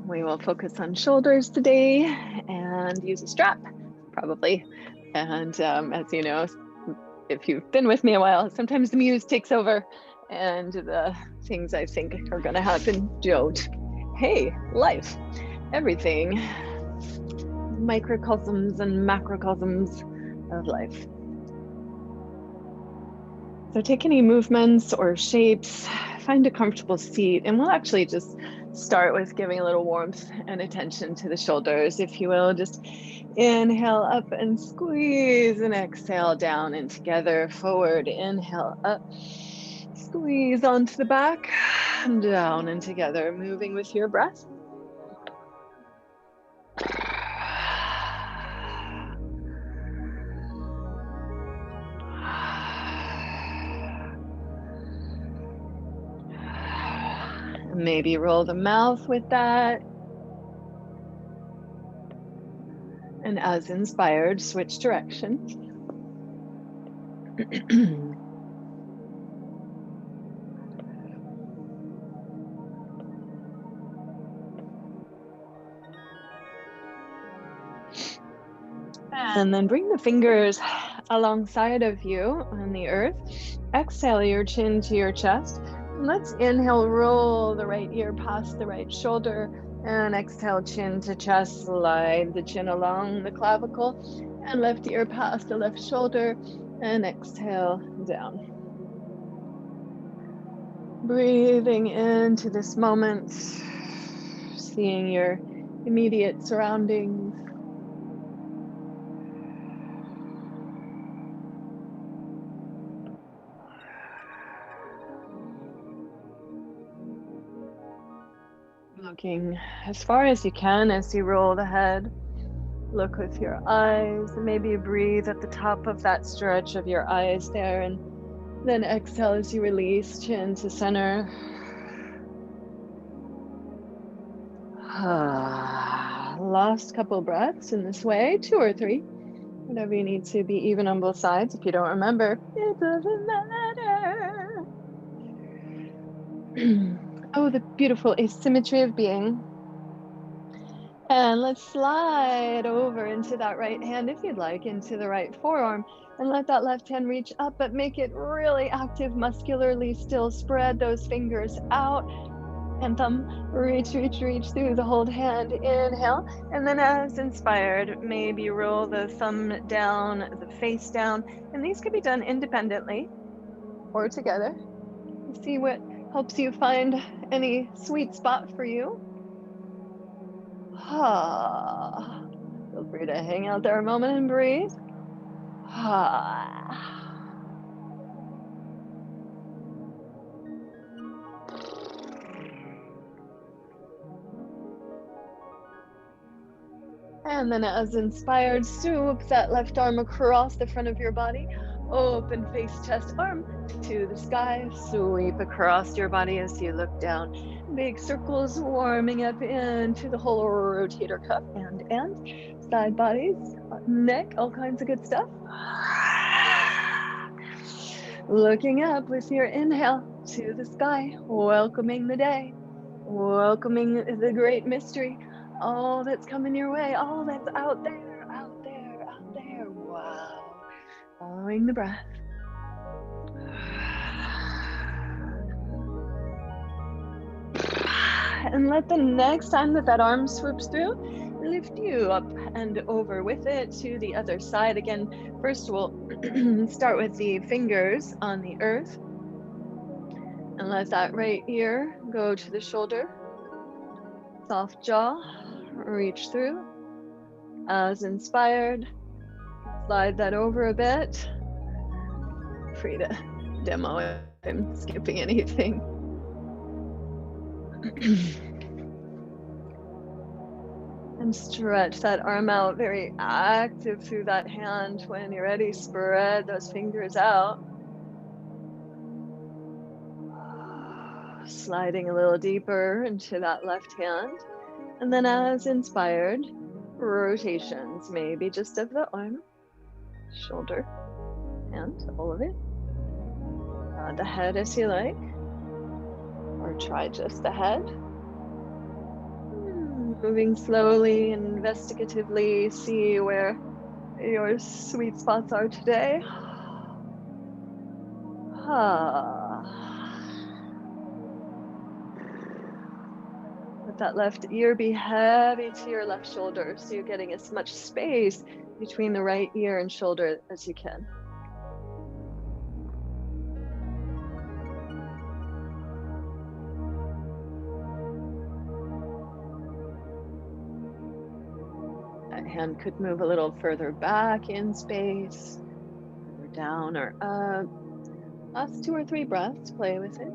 We will focus on shoulders today and use a strap, probably. And as you know, if you've been with me a while, sometimes the muse takes over and the things I think are going to happen don't. Hey, life, everything, microcosms and macrocosms of life. So take any movements or shapes, find a comfortable seat, and we'll actually just start with giving a little warmth and attention to the shoulders, if you will. Just inhale up and squeeze, and exhale down and together, forward, inhale up, squeeze onto the back, and down and together, moving with your breath. Maybe roll the mouth with that. And as inspired, switch direction. And then bring the fingers alongside of you on the earth. Exhale your chin to your chest. And let's inhale, roll the right ear past the right shoulder. And exhale, chin to chest, slide the chin along the clavicle. And left ear past the left shoulder. And exhale, down. Breathing into this moment, seeing your immediate surroundings. Looking as far as you can as you roll the head. Look with your eyes, and maybe breathe at the top of that stretch of your eyes there, and then exhale as you release, chin to center. Last couple breaths in this way, 2 or 3, whatever you need to be even on both sides. If you don't remember, it doesn't matter. Oh, the beautiful asymmetry of being. And let's slide over into that right hand, if you'd like, into the right forearm, and let that left hand reach up, but make it really active, muscularly still. Spread those fingers out and thumb, reach through the hold hand. Inhale, and then as inspired, maybe roll the thumb down, the face down, and these can be done independently or together. See what helps you find any sweet spot for you. Feel free to hang out there a moment and breathe. And then as inspired, swoop that left arm across the front of your body. Open face, chest, arm to the sky. Sweep across your body as you look down. Big circles warming up into the whole rotator cuff and side bodies, neck, all kinds of good stuff. Looking up with your inhale to the sky, welcoming the day, welcoming the great mystery, all that's coming your way, all that's out there. Wow. Following the breath. And let the next time that arm swoops through, lift you up and over with it to the other side. Again, first we'll start with the fingers on the earth. And let that right ear go to the shoulder. Soft jaw, reach through. As inspired, slide that over a bit. Free to demo if I'm skipping anything. And stretch that arm out, very active through that hand. When you're ready, spread those fingers out. Sliding a little deeper into that left hand. And then as inspired, rotations, maybe just of the arm, shoulder, hand, all of it. The head as you like, or try just the head. Moving slowly and investigatively, see where your sweet spots are today. Let that left ear be heavy to your left shoulder, so you're getting as much space between the right ear and shoulder as you can. That hand could move a little further back in space, or down or up. Last 2 or 3 breaths, play with it.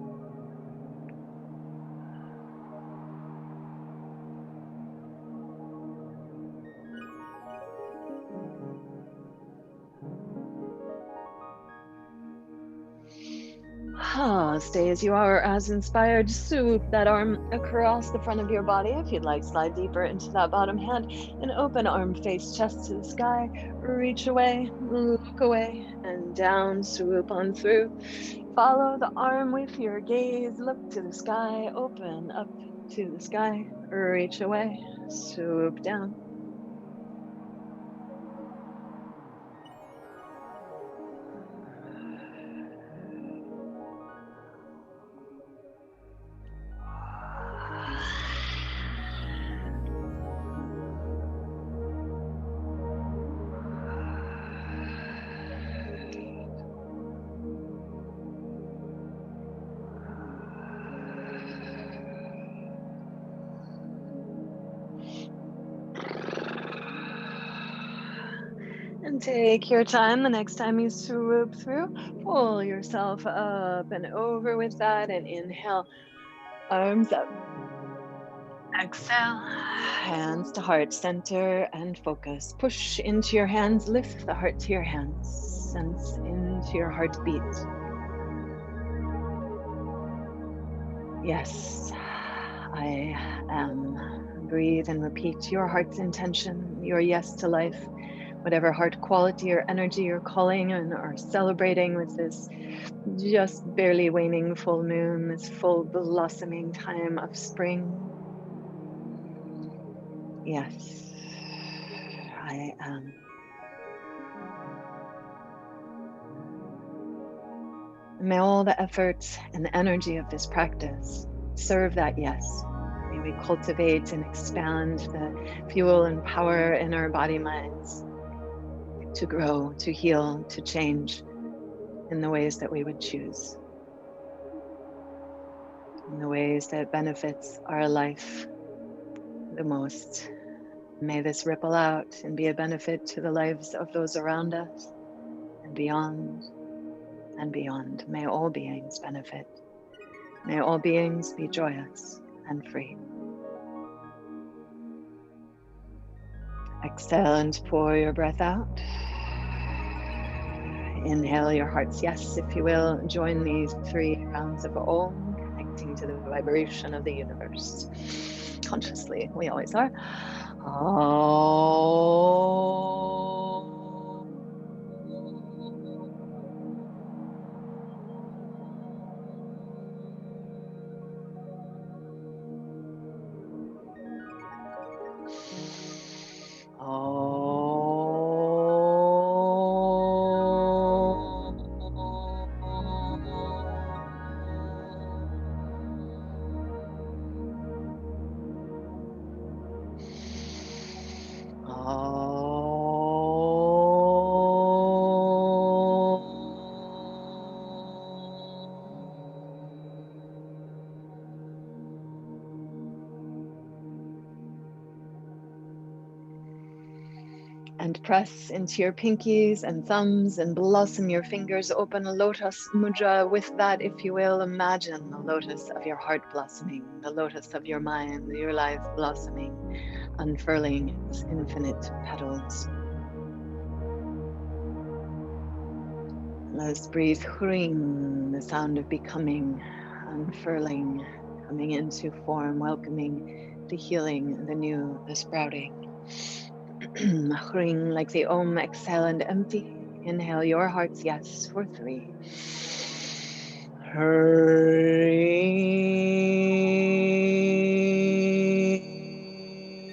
Stay as you are, as inspired. Swoop that arm across the front of your body. If you'd like, slide deeper into that bottom hand and open arm, face chest to the sky. Reach away, look away, and down. Swoop on through. Follow the arm with your gaze. Look to the sky, open up to the sky. Reach away, swoop down. And take your time. The next time you swoop through, pull yourself up and over with that, and inhale, arms up. Exhale, hands to heart center and focus. Push into your hands, lift the heart to your hands, sense into your heartbeat. Yes, I am. Breathe and repeat your heart's intention, your yes to life, whatever heart quality or energy you're calling and are celebrating with this just barely waning full moon, this full blossoming time of spring. Yes, I am. May all the effort and the energy of this practice serve that yes. May we cultivate and expand the fuel and power in our body minds to grow, to heal, to change in the ways that we would choose, in the ways that benefits our life the most. May this ripple out and be a benefit to the lives of those around us and beyond and beyond. May all beings benefit. May all beings be joyous and free. Exhale and pour your breath out. Inhale your heart's yes, if you will. Join these 3 rounds of Om, connecting to the vibration of the universe. Consciously, we always are. And press into your pinkies and thumbs and blossom your fingers. Open a lotus mudra. With that, if you will, imagine the lotus of your heart blossoming, the lotus of your mind, your life blossoming, unfurling its infinite petals. Let's breathe Hring, the sound of becoming, unfurling, coming into form, welcoming the healing, the new, the sprouting. Hring like the Om. Exhale and empty. Inhale your heart's yes for 3. Hring. 4.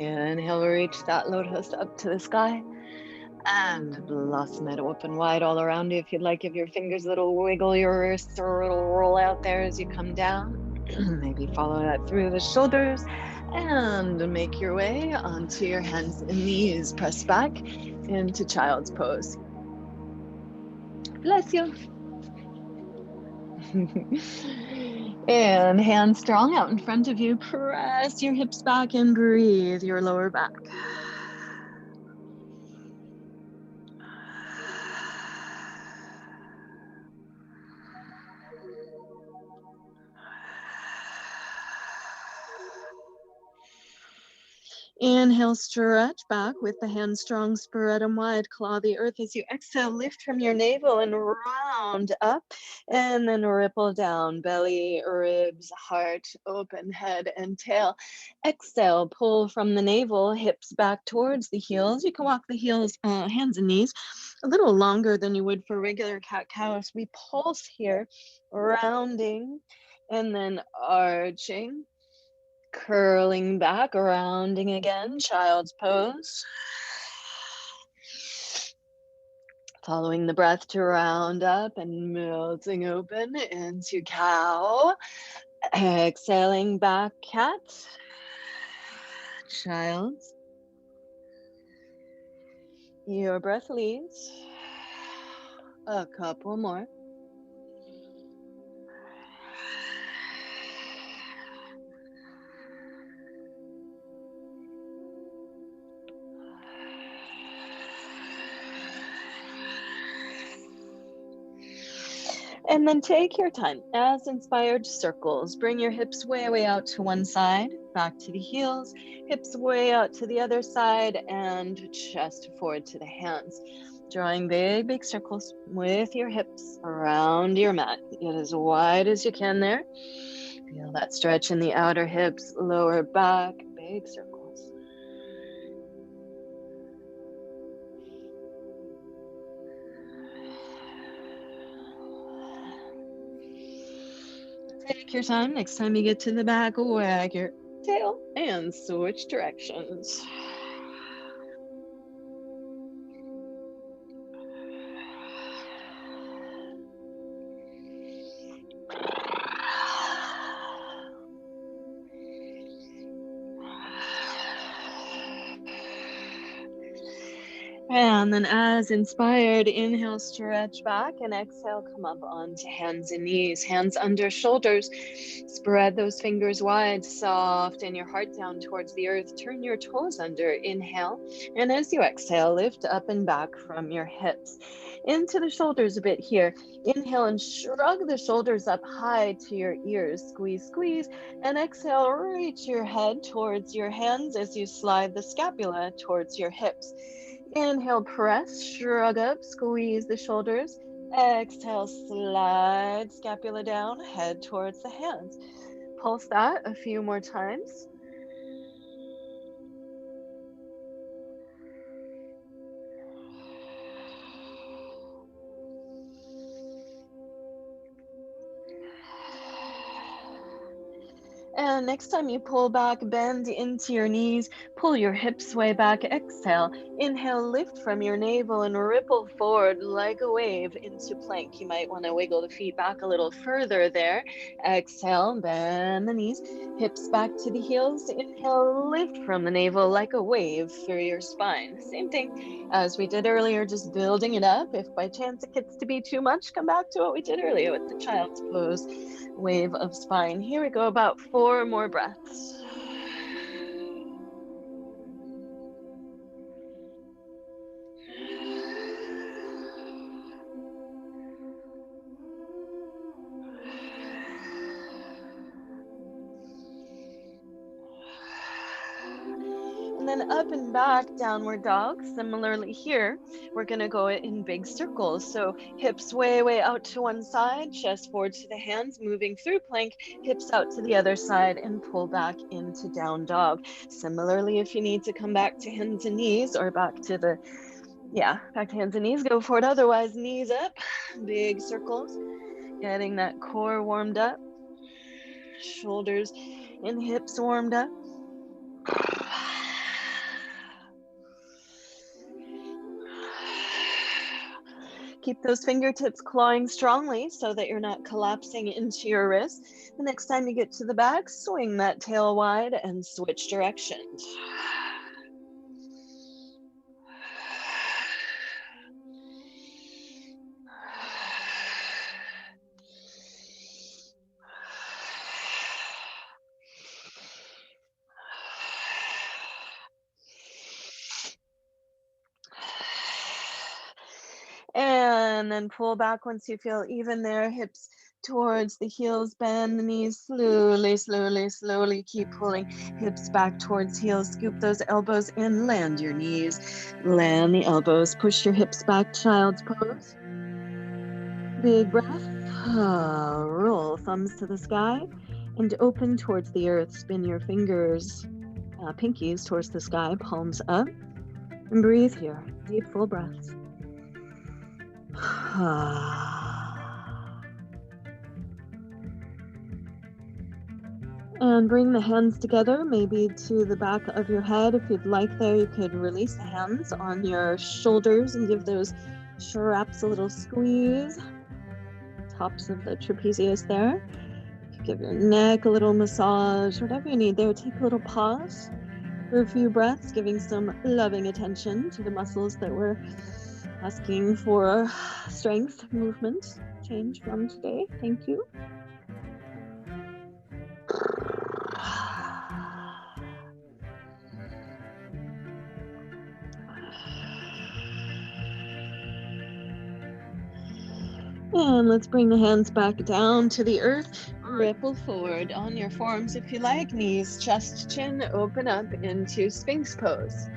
Inhale, reach that lotus up to the sky. And blossom it open wide all around you. If you'd like, give your fingers a little wiggle, your wrists or a little roll out there as you come down. Maybe follow that through the shoulders and make your way onto your hands and knees. Press back into child's pose. Bless you. And hands strong out in front of you. Press your hips back and breathe your lower back. Inhale, stretch back with the hands strong, spread them wide, claw the earth as you exhale, lift from your navel and round up, and then ripple down, belly, ribs, heart, open head and tail. Exhale, pull from the navel, hips back towards the heels. You can walk the heels, hands and knees a little longer than you would for regular cat-cow. So we pulse here, rounding, and then arching. Curling back, rounding again, child's pose. Following the breath to round up and melting open into cow. Exhaling back, cat. Child's. Your breath leads. A couple more. And then take your time. As inspired, circles. Bring your hips way out to one side, back to the heels, hips way out to the other side, and chest forward to the hands. Drawing big circles with your hips around your mat. Get as wide as you can there. Feel that stretch in the outer hips, lower back, big circles. Take your time. Next time you get to the back, wag your tail and switch directions. And then as inspired, inhale, stretch back, and exhale, come up onto hands and knees, hands under shoulders. Spread those fingers wide, soften your heart down towards the earth. Turn your toes under, inhale. And as you exhale, lift up and back from your hips. Into the shoulders a bit here. Inhale and shrug the shoulders up high to your ears. Squeeze, squeeze. And exhale, reach your head towards your hands as you slide the scapula towards your hips. Inhale, press, shrug up, squeeze the shoulders. Exhale, slide scapula down, head towards the hands. Pulse that a few more times. And next time you pull back, bend into your knees, pull your hips way back, exhale. Inhale, lift from your navel and ripple forward like a wave into plank. You might want to wiggle the feet back a little further there. Exhale, bend the knees, hips back to the heels. Inhale, lift from the navel like a wave through your spine. Same thing as we did earlier, just building it up. If by chance it gets to be too much, come back to what we did earlier with the child's pose. Wave of spine. Here we go, about 4 more breaths. And then up and back, downward dog. Similarly here, we're gonna go in big circles. So hips way out to one side, chest forward to the hands, moving through plank, hips out to the other side and pull back into down dog. Similarly, if you need to come back to hands and knees or back to the, back to hands and knees, go for it. Otherwise, knees up, big circles, getting that core warmed up, shoulders and hips warmed up. Keep those fingertips clawing strongly so that you're not collapsing into your wrist. The next time you get to the back, swing that tail wide and switch directions. And then pull back once you feel even there, hips towards the heels, bend the knees, slowly, slowly, slowly keep pulling hips back towards heels, scoop those elbows in, land your knees, land the elbows, push your hips back, child's pose. Big breath, roll thumbs to the sky and open towards the earth, spin your fingers, pinkies towards the sky, palms up, and breathe here, deep full breaths. And bring the hands together, maybe to the back of your head. If you'd like there, you could release the hands on your shoulders and give those straps a little squeeze. Tops of the trapezius there. You could give your neck a little massage, whatever you need there. Take a little pause for a few breaths, giving some loving attention to the muscles that we're asking for strength, movement, change from today. Thank you. And let's bring the hands back down to the earth. Ripple forward on your forearms if you like. Knees, chest, chin, open up into Sphinx pose.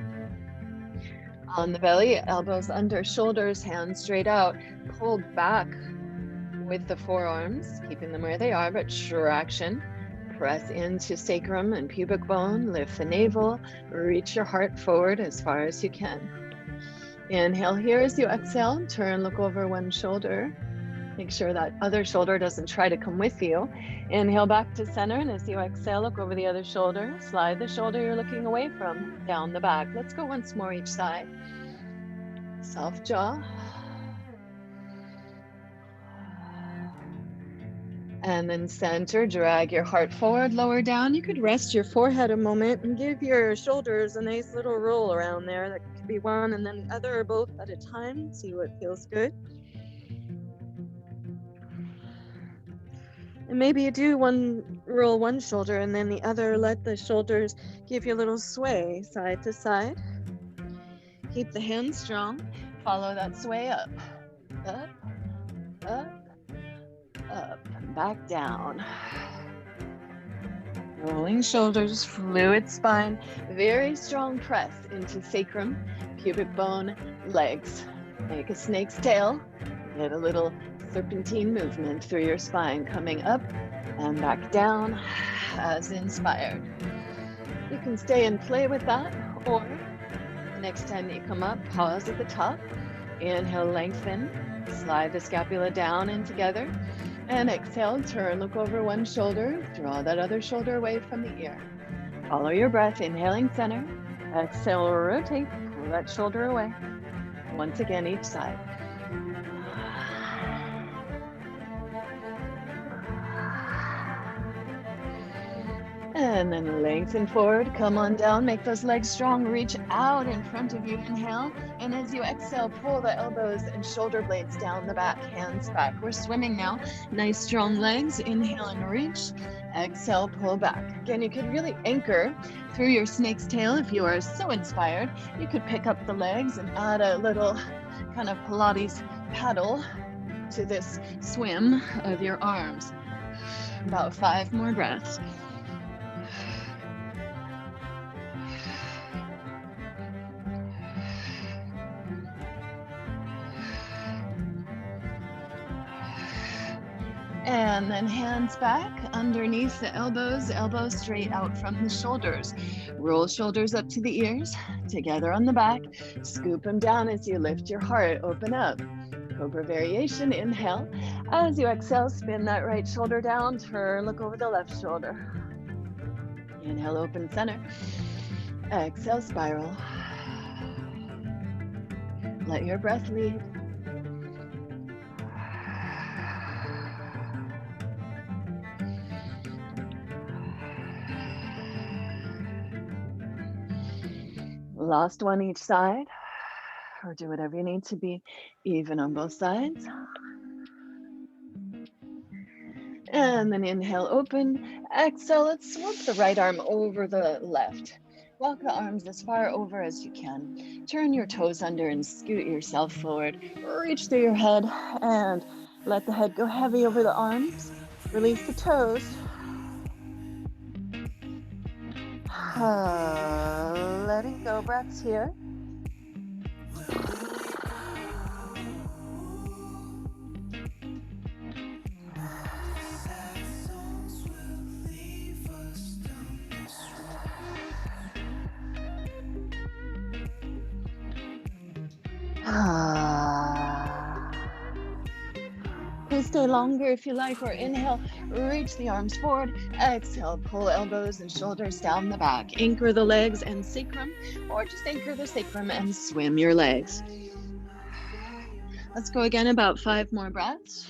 On the belly, elbows under shoulders, hands straight out. Pull back with the forearms, keeping them where they are, but traction. Press into sacrum and pubic bone. Lift the navel. Reach your heart forward as far as you can. Inhale here as you exhale. Turn, look over one shoulder. Make sure that other shoulder doesn't try to come with you. Inhale back to center, and as you exhale, look over the other shoulder. Slide the shoulder you're looking away from down the back. Let's go once more each side. Soft jaw. And then center, drag your heart forward, lower down. You could rest your forehead a moment and give your shoulders a nice little roll around there. That could be one and then the other or both at a time. See what feels good. And maybe you do roll one shoulder and then the other. Let the shoulders give you a little sway side to side. Keep the hands strong. Follow that sway up, up, up, up, back down. Rolling shoulders, fluid spine, very strong press into sacrum, pubic bone, legs. Make a snake's tail. Get a little serpentine movement through your spine, coming up and back down as inspired. You can stay and play with that, or next time you come up, pause at the top. Inhale, lengthen, slide the scapula down and together. And exhale, turn, look over one shoulder, draw that other shoulder away from the ear. Follow your breath, inhaling center. Exhale, rotate, pull that shoulder away. Once again, each side. And then lengthen forward, come on down, make those legs strong, reach out in front of you, inhale. And as you exhale, pull the elbows and shoulder blades down the back, hands back. We're swimming now. Nice strong legs, inhale and reach. Exhale, pull back. Again, you could really anchor through your snake's tail if you are so inspired. You could pick up the legs and add a little kind of Pilates paddle to this swim of your arms. About 5 more breaths. And then hands back underneath the elbows, elbows straight out from the shoulders. Roll shoulders up to the ears, together on the back. Scoop them down as you lift your heart, open up. Cobra variation, inhale. As you exhale, spin that right shoulder down, turn, look over the left shoulder. Inhale, open center. Exhale, spiral. Let your breath lead. Last one each side, or do whatever you need to be even on both sides. And then inhale, open. Exhale, let's swap the right arm over the left. Walk the arms as far over as you can. Turn your toes under and scoot yourself forward. Reach through your head and let the head go heavy over the arms. Release the toes. Letting go, breaths here. Please stay longer if you like, or inhale, reach the arms forward. Exhale, pull elbows and shoulders down the back. Anchor the legs and sacrum, or just anchor the sacrum and swim your legs. Let's go again, about 5 more breaths.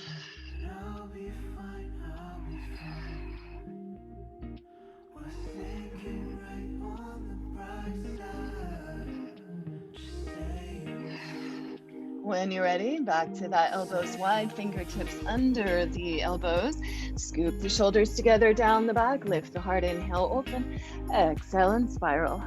When you're ready, back to that elbows wide, fingertips under the elbows. Scoop the shoulders together down the back. Lift the heart, inhale, open. Exhale and spiral.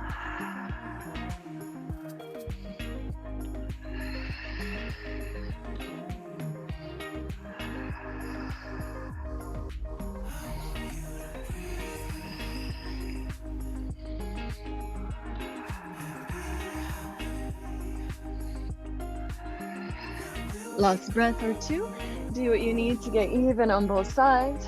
Last breath or two. Do what you need to get even on both sides.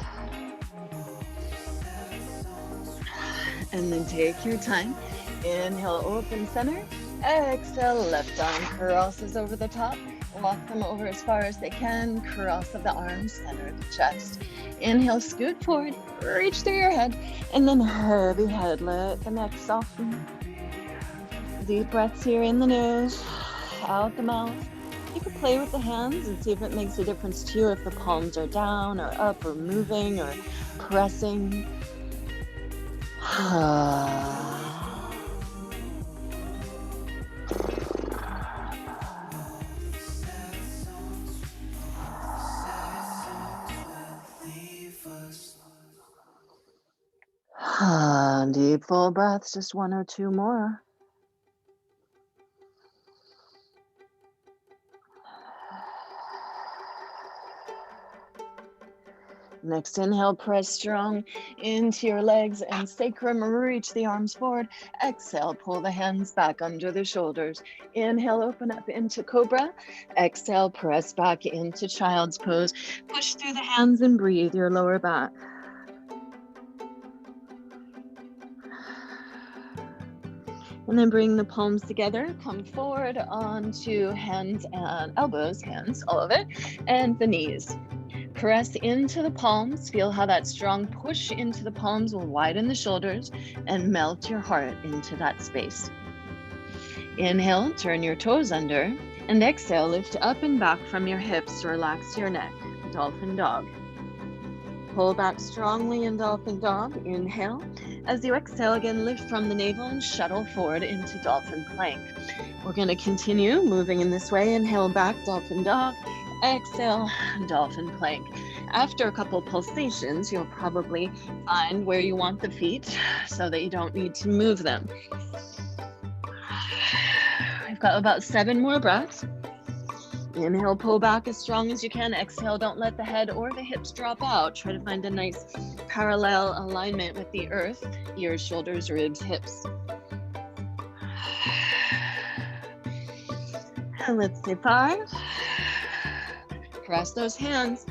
And then take your time. Inhale, open center. Exhale, left arm crosses over the top. Walk them over as far as they can. Cross of the arms, center of the chest. Inhale, scoot forward. Reach through your head. And then heavy head. Let the neck soften. Deep breaths here in the nose. Out the mouth. You can play with the hands and see if it makes a difference to you, if the palms are down or up or moving or pressing. Deep full breaths, just 1 or 2 more. Next inhale, press strong into your legs and sacrum. Reach the arms forward. Exhale, pull the hands back under the shoulders. Inhale, open up into cobra. Exhale, press back into child's pose. Push through the hands and breathe your lower back. And then bring the palms together. Come forward onto hands and elbows, hands, all of it, and the knees. Press into the palms. Feel how that strong push into the palms will widen the shoulders and melt your heart into that space. Inhale, turn your toes under, and exhale, lift up and back from your hips. Relax your neck. Dolphin dog. Pull back strongly in dolphin dog. Inhale. As you exhale, again, lift from the navel and shuttle forward into dolphin plank. We're going to continue moving in this way. Inhale, back, dolphin dog. Exhale, dolphin plank. After a couple pulsations, you'll probably find where you want the feet so that you don't need to move them. We've got about 7 more breaths. Inhale, pull back as strong as you can. Exhale, don't let the head or the hips drop out. Try to find a nice parallel alignment with the earth, ears, shoulders, ribs, hips. And let's say 5. Press those hands.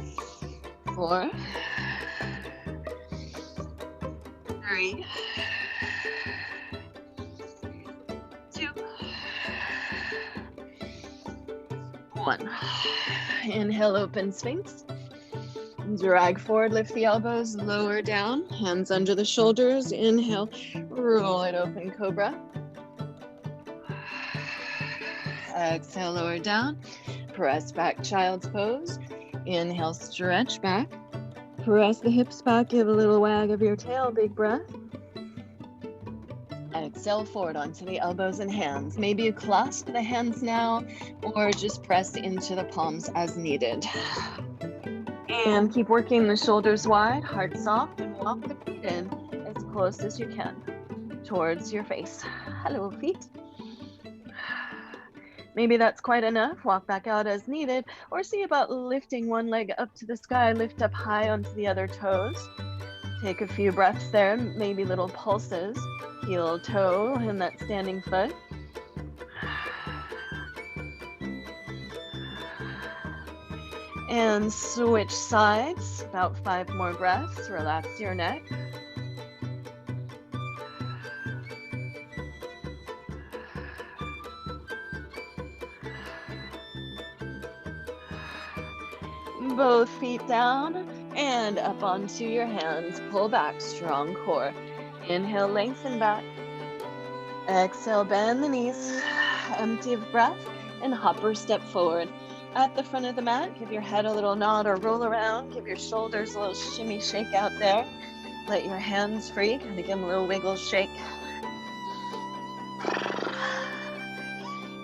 4, 3, 2, 1. Inhale, open Sphinx. Drag forward, lift the elbows, lower down, hands under the shoulders. Inhale, roll it open, Cobra. Exhale, lower down. Press back, child's pose. Inhale, stretch back. Press the hips back, give a little wag of your tail, big breath. Exhale forward onto the elbows and hands. Maybe you clasp the hands now or just press into the palms as needed. And keep working the shoulders wide, heart soft, and walk the feet in as close as you can towards your face. Hello, feet. Maybe that's quite enough. Walk back out as needed, or see about lifting one leg up to the sky, lift up high onto the other toes. Take a few breaths there, maybe little pulses. Heel toe in that standing foot. And switch sides, about 5 more breaths. Relax your neck. Both feet down and up onto your hands. Pull back, strong core. Inhale, lengthen back. Exhale, bend the knees. Empty of breath and hop or step forward. At the front of the mat, give your head a little nod or roll around. Give your shoulders a little shimmy shake out there. Let your hands free. Kind of give them a little wiggle shake.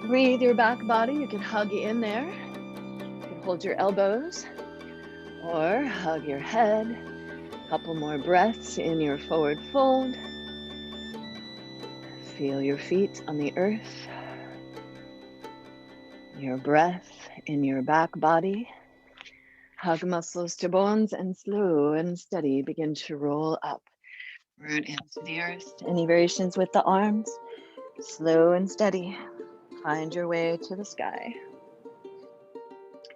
Breathe your back body. You can hug in there. You can hold your elbows or hug your head. Couple more breaths in your forward fold. Feel your feet on the earth. Your breath in your back body. Hug muscles to bones and slow and steady begin to roll up. Root into the earth. Any variations with the arms? Slow and steady. Find your way to the sky.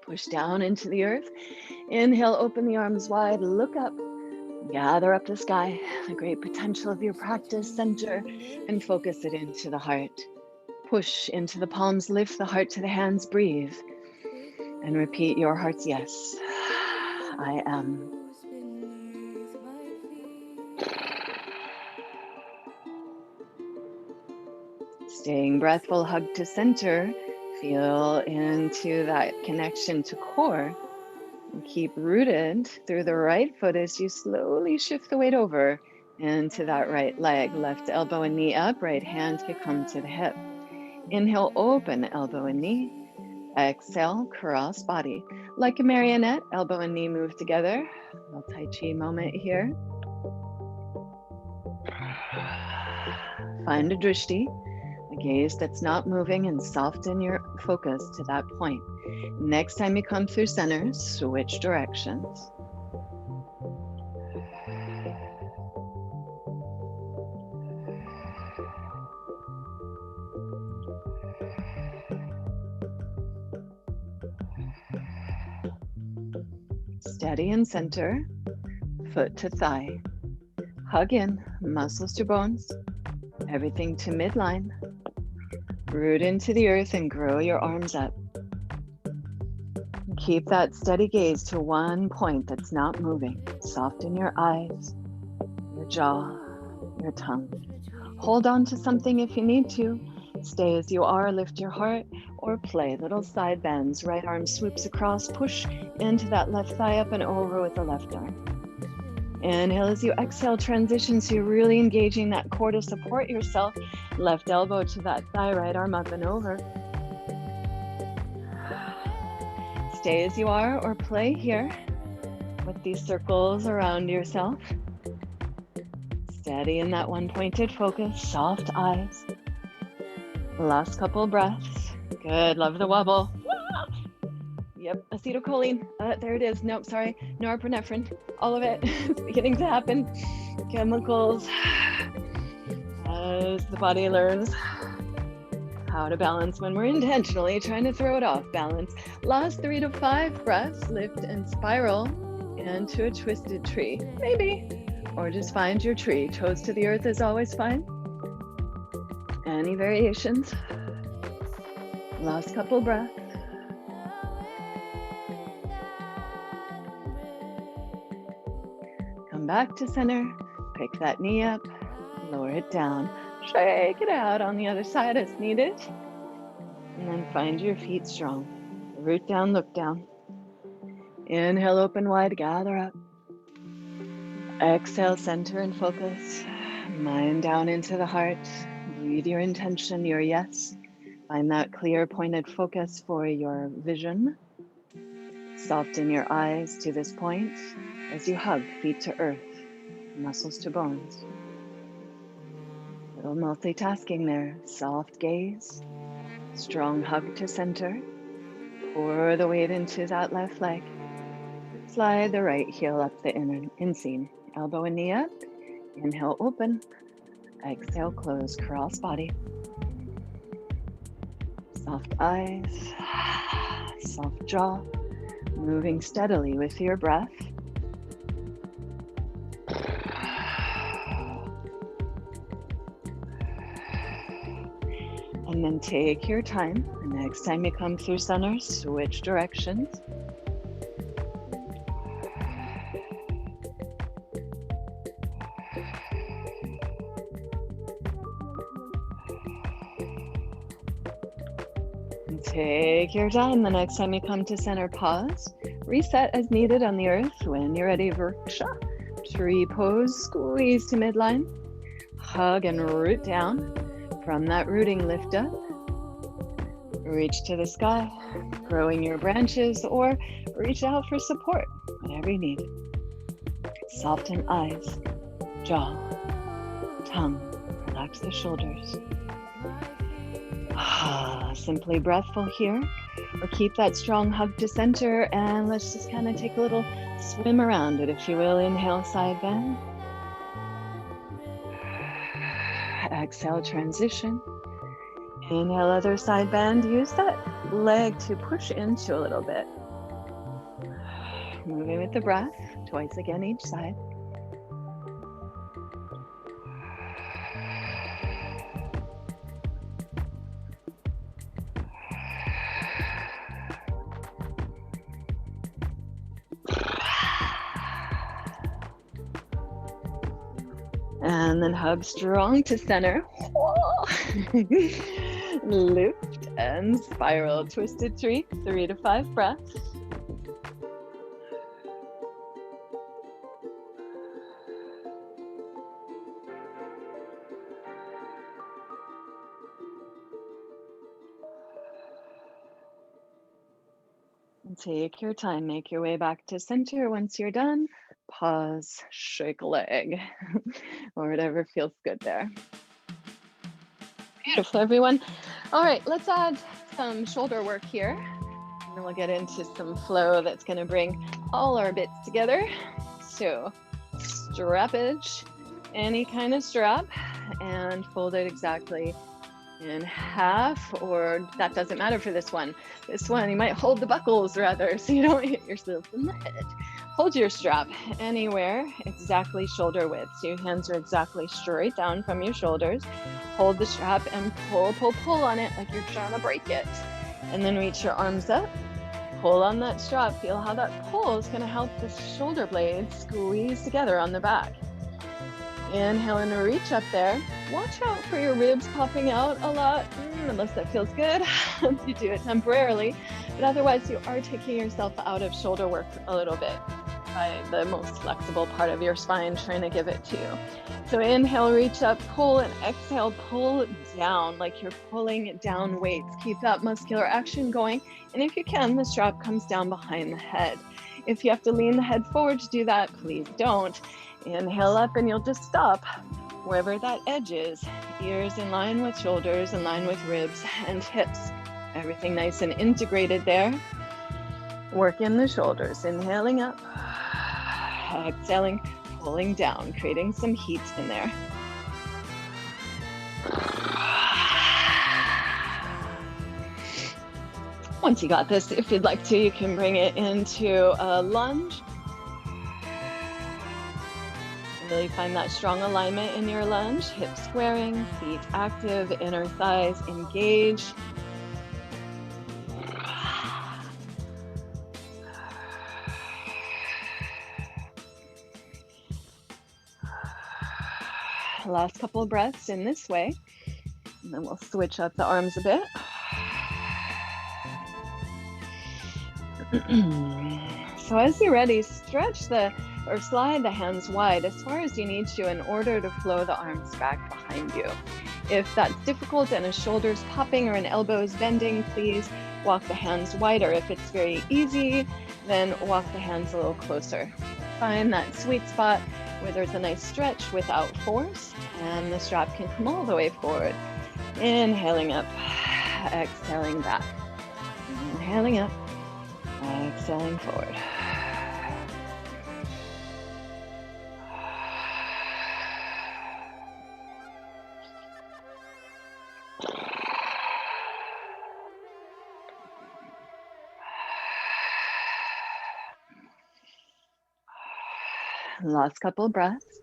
Push down into the earth. Inhale, open the arms wide, look up. Gather up the sky, the great potential of your practice, center and focus it into the heart. Push into the palms, lift the heart to the hands, breathe. And repeat your heart's yes. I am. Staying breathful, hug to center. Feel into that connection to core. And keep rooted through the right foot as you slowly shift the weight over into that right leg. Left elbow and knee up, right hand can come to the hip. Inhale, open elbow and knee. Exhale, cross body. Like a marionette, elbow and knee move together. A little Tai Chi moment here. Find a drishti, a gaze that's not moving, and soften your focus to that point. Next time you come through center, switch directions. Steady and center, foot to thigh. Hug in, muscles to bones, everything to midline. Root into the earth and grow your arms up. Keep that steady gaze to one point that's not moving. Soften your eyes, your jaw, your tongue. Hold on to something if you need to. Stay as you are, lift your heart, or play little side bends. Right arm swoops across, push into that left thigh up and over with the left arm. Inhale as you exhale, transition, so you're really engaging that core to support yourself. Left elbow to that thigh, right arm up and over. Stay as you are or play here with these circles around yourself. Steady in that one pointed focus, soft eyes. Last couple breaths. Good, love the wobble. Yep, acetylcholine. There it is. Nope, sorry. Norepinephrine. All of it. It's beginning to happen. Chemicals. As the body learns how to balance when we're intentionally trying to throw it off balance. Last 3 to 5 breaths. Lift and spiral into a twisted tree. Maybe. Or just find your tree. Toes to the earth is always fine. Any variations? Last couple breaths. Come back to center. Pick that knee up. Lower it down. Shake it out on the other side as needed. And then find your feet strong. Root down, look down. Inhale, open wide, gather up. Exhale, center and focus. Mind down into the heart. Breathe your intention, your yes. Find that clear pointed focus for your vision. Soften your eyes to this point as you hug feet to earth, muscles to bones. Little multitasking there. Soft gaze, strong hug to center. Pour the weight into that left leg. Slide the right heel up the inseam. Elbow and knee up. Inhale, open. Exhale, close, cross body. Soft eyes, soft jaw, moving steadily with your breath. And then take your time. The next time you come through center, switch directions. Take your time. The next time you come to center, pause. Reset as needed on the earth. When you're ready, Vriksha. Tree pose, squeeze to midline. Hug and root down. From that rooting, lift up. Reach to the sky, growing your branches, or reach out for support, whatever you need. Soften eyes, jaw, tongue. Relax the shoulders. Simply breathful here, or keep that strong hug to center, and let's just kind of take a little swim around it, if you will. Inhale, side bend. Exhale, transition. Inhale, other side bend. Use that leg to push into a little bit. Moving with the breath, twice again each side. And then hug strong to center. Lift and spiral. Twisted tree, 3 to 5 breaths. And take your time. Make your way back to center. Once you're done, pause, shake a leg, or whatever feels good there. Beautiful, everyone. All right, let's add some shoulder work here. And then we'll get into some flow that's going to bring all our bits together. So strappage, any kind of strap, and fold it exactly in half, or that doesn't matter for this one. This one, you might hold the buckles rather, so you don't hit yourself in the head. Hold your strap anywhere, exactly shoulder width. So your hands are exactly straight down from your shoulders. Hold the strap and pull, pull, pull on it like you're trying to break it. And then reach your arms up, pull on that strap. Feel how that pull is going to help the shoulder blades squeeze together on the back. Inhale and reach up there. Watch out for your ribs popping out a lot, unless that feels good. You do it temporarily, but otherwise you are taking yourself out of shoulder work a little bit by the most flexible part of your spine, trying to give it to you. So inhale, reach up, pull, and exhale, pull down like you're pulling down weights. Keep that muscular action going, and if you can, the strap comes down behind the head. If you have to lean the head forward to do that, please don't. Inhale up, and you'll just stop wherever that edge is. Ears in line with shoulders, in line with ribs and hips. Everything nice and integrated there. Work in the shoulders, inhaling up, exhaling, pulling down, creating some heat in there. Once you got this, if you'd like to, you can bring it into a lunge. Really find that strong alignment in your lunge. Hips squaring, feet active, inner thighs engaged. Last couple of breaths in this way, and then we'll switch up the arms a bit. So as you're ready, stretch or slide the hands wide as far as you need to in order to flow the arms back behind you. If that's difficult and a shoulder's popping or an elbow is bending, please walk the hands wider. If it's very easy, then walk the hands a little closer. Find that sweet spot where there's a nice stretch without force, and the strap can come all the way forward. Inhaling up, exhaling back. Inhaling up, exhaling forward. Last couple of breaths.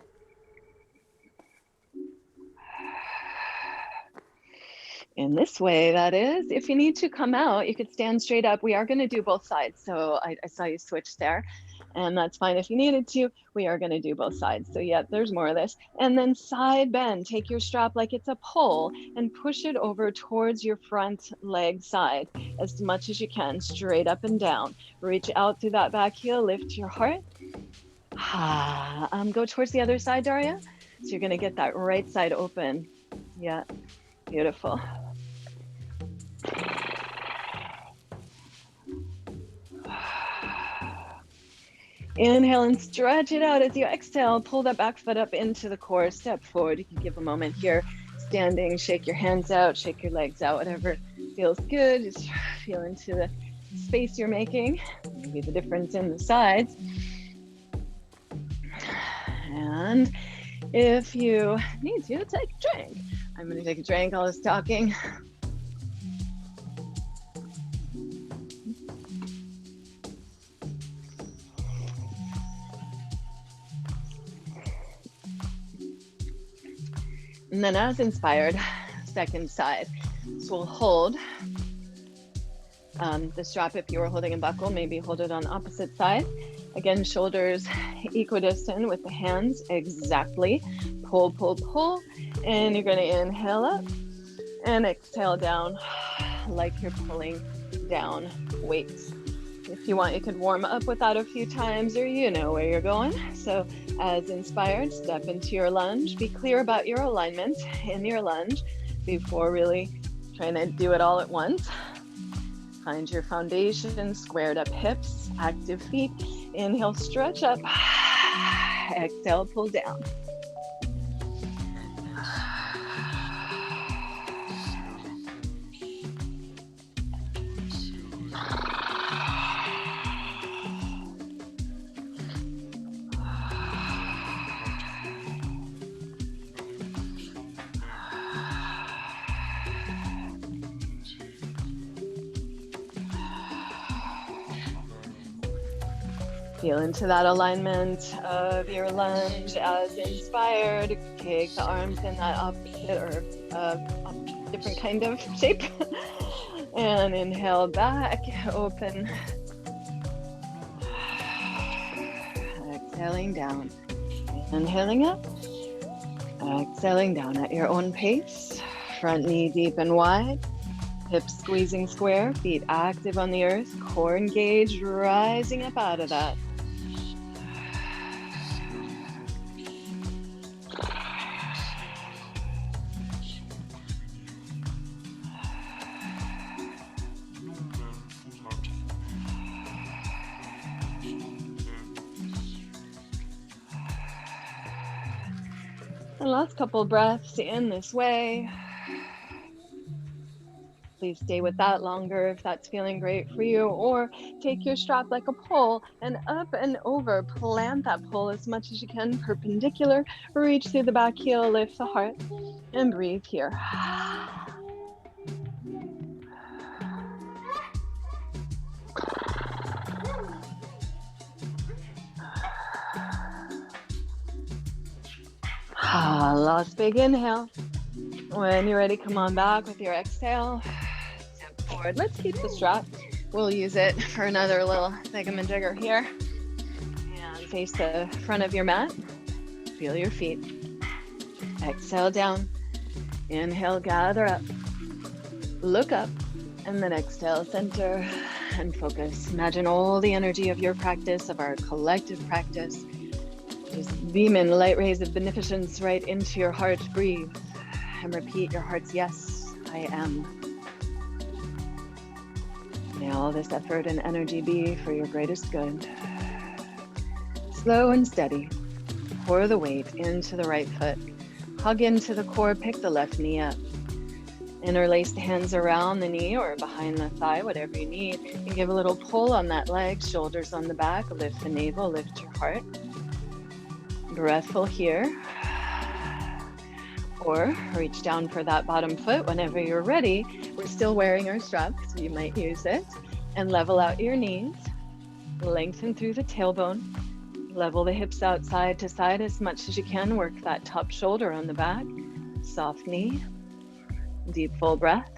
In this way, that is. If you need to come out, you could stand straight up. We are going to do both sides. So I saw you switch there, and that's fine. If you needed to, we are going to do both sides. So yeah, there's more of this. And then side bend. Take your strap like it's a pole and push it over towards your front leg side as much as you can, straight up and down. Reach out through that back heel, lift your heart. Go towards the other side, Daria. So you're going to get that right side open. Yeah, beautiful. Inhale and stretch it out as you exhale. Pull that back foot up into the core. Step forward. You can give a moment here. Standing, shake your hands out, shake your legs out, whatever feels good. Just feel into the space you're making. Maybe the difference in the sides. And if you need to, take a drink. I'm going to take a drink while I was talking. And then as inspired, second side. So we'll hold the strap. If you were holding a buckle, maybe hold it on opposite side. Again, shoulders equidistant with the hands, exactly. Pull, pull, pull. And you're going to inhale up and exhale down like you're pulling down weights. If you want, you could warm up with that a few times, or you know where you're going. So as inspired, step into your lunge. Be clear about your alignment in your lunge before really trying to do it all at once. Find your foundation, squared up hips, active feet. Inhale, stretch up. Exhale, pull down. Feel into that alignment of your lunge as inspired. Take the arms in that opposite or different kind of shape. And inhale back, open. Exhaling down. Inhaling up. Exhaling down at your own pace. Front knee deep and wide. Hips squeezing square, feet active on the earth, core engaged, rising up out of that. And last couple breaths in this way. Please stay with that longer if that's feeling great for you, or take your strap like a pole and up and over. Plant that pole as much as you can, perpendicular. Reach through the back heel, lift the heart, and breathe here. Last big inhale. When you're ready, come on back with your exhale. Step forward. Let's keep the strap. We'll use it for another little thingamajigger here. And face the front of your mat. Feel your feet. Exhale down. Inhale, gather up. Look up. And then exhale, center and focus. Imagine all the energy of your practice, of our collective practice. Just beam in light rays of beneficence right into your heart. Breathe. and repeat your heart's yes, I am. May all this effort and energy be for your greatest good. Slow and steady. Pour the weight into the right foot. Hug into the core, pick the left knee up. Interlace the hands around the knee or behind the thigh, whatever you need. And give a little pull on that leg, shoulders on the back, lift the navel, lift your heart. Breathful here. Or reach down for that bottom foot whenever you're ready. We're still wearing our straps, so you might use it. And level out your knees. Lengthen through the tailbone. Level the hips out side to side as much as you can. Work that top shoulder on the back. Soft knee. Deep full breath.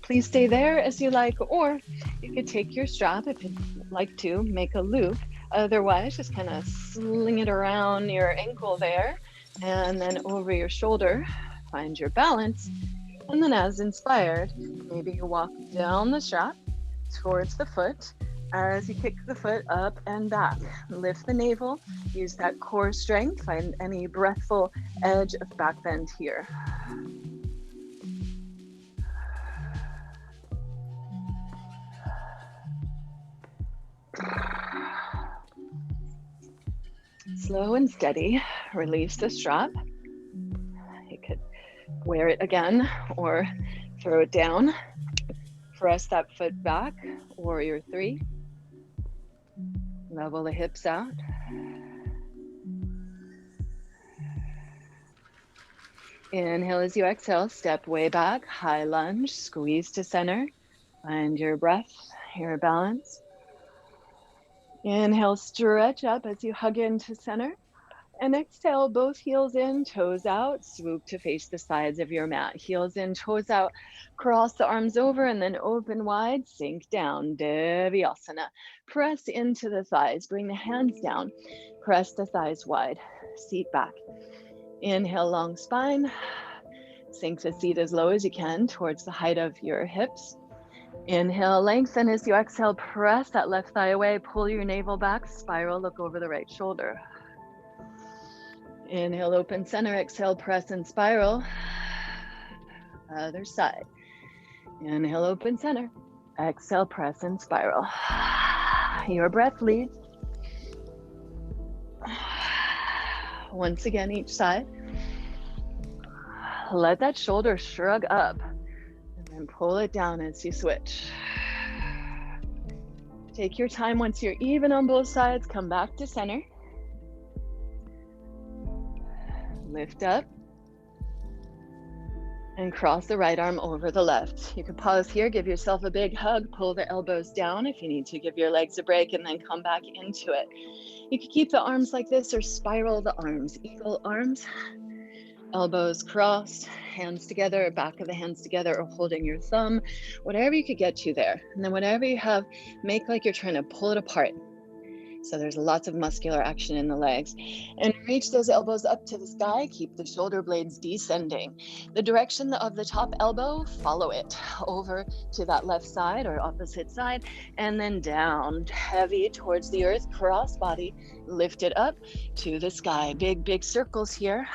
Please stay there as you like, or you could take your strap if you'd like to, make a loop. Otherwise, just kind of sling it around your ankle there and then over your shoulder. Find your balance. And then as inspired, maybe you walk down the strap towards the foot as you kick the foot up and back. Lift the navel, use that core strength, find any breathful edge of back bend here. Slow and steady, release the strap. You could wear it again or throw it down. Press that foot back, warrior three. Level the hips out. Inhale as you exhale, step way back, high lunge, squeeze to center. Find your breath, your balance. Inhale, stretch up as you hug into center. And exhale, both heels in, toes out, swoop to face the sides of your mat. Heels in, toes out, cross the arms over and then open wide, sink down, Devyasana. Press into the thighs, bring the hands down, press the thighs wide, seat back. Inhale, long spine, sink the seat as low as you can towards the height of your hips. Inhale, lengthen as you exhale, press that left thigh away, pull your navel back, spiral, look over the right shoulder. Inhale, open center, exhale, press and spiral. Other side. Inhale, open center. Exhale, press and spiral. Your breath leads. Once again, each side. Let that shoulder shrug up and then pull it down as you switch. Take your time. Once you're even on both sides, come back to center. Lift up and cross the right arm over the left. You can pause here, give yourself a big hug, pull the elbows down if you need to, give your legs a break and then come back into it. You can keep the arms like this or spiral the arms, eagle arms, elbows crossed, hands together, back of the hands together or holding your thumb, whatever you could get to there. And then whatever you have, make like you're trying to pull it apart. So there's lots of muscular action in the legs. And reach those elbows up to the sky. Keep the shoulder blades descending. The direction of the top elbow, follow it over to that left side or opposite side. And then down, heavy towards the earth, cross body, lift it up to the sky. Big, big circles here.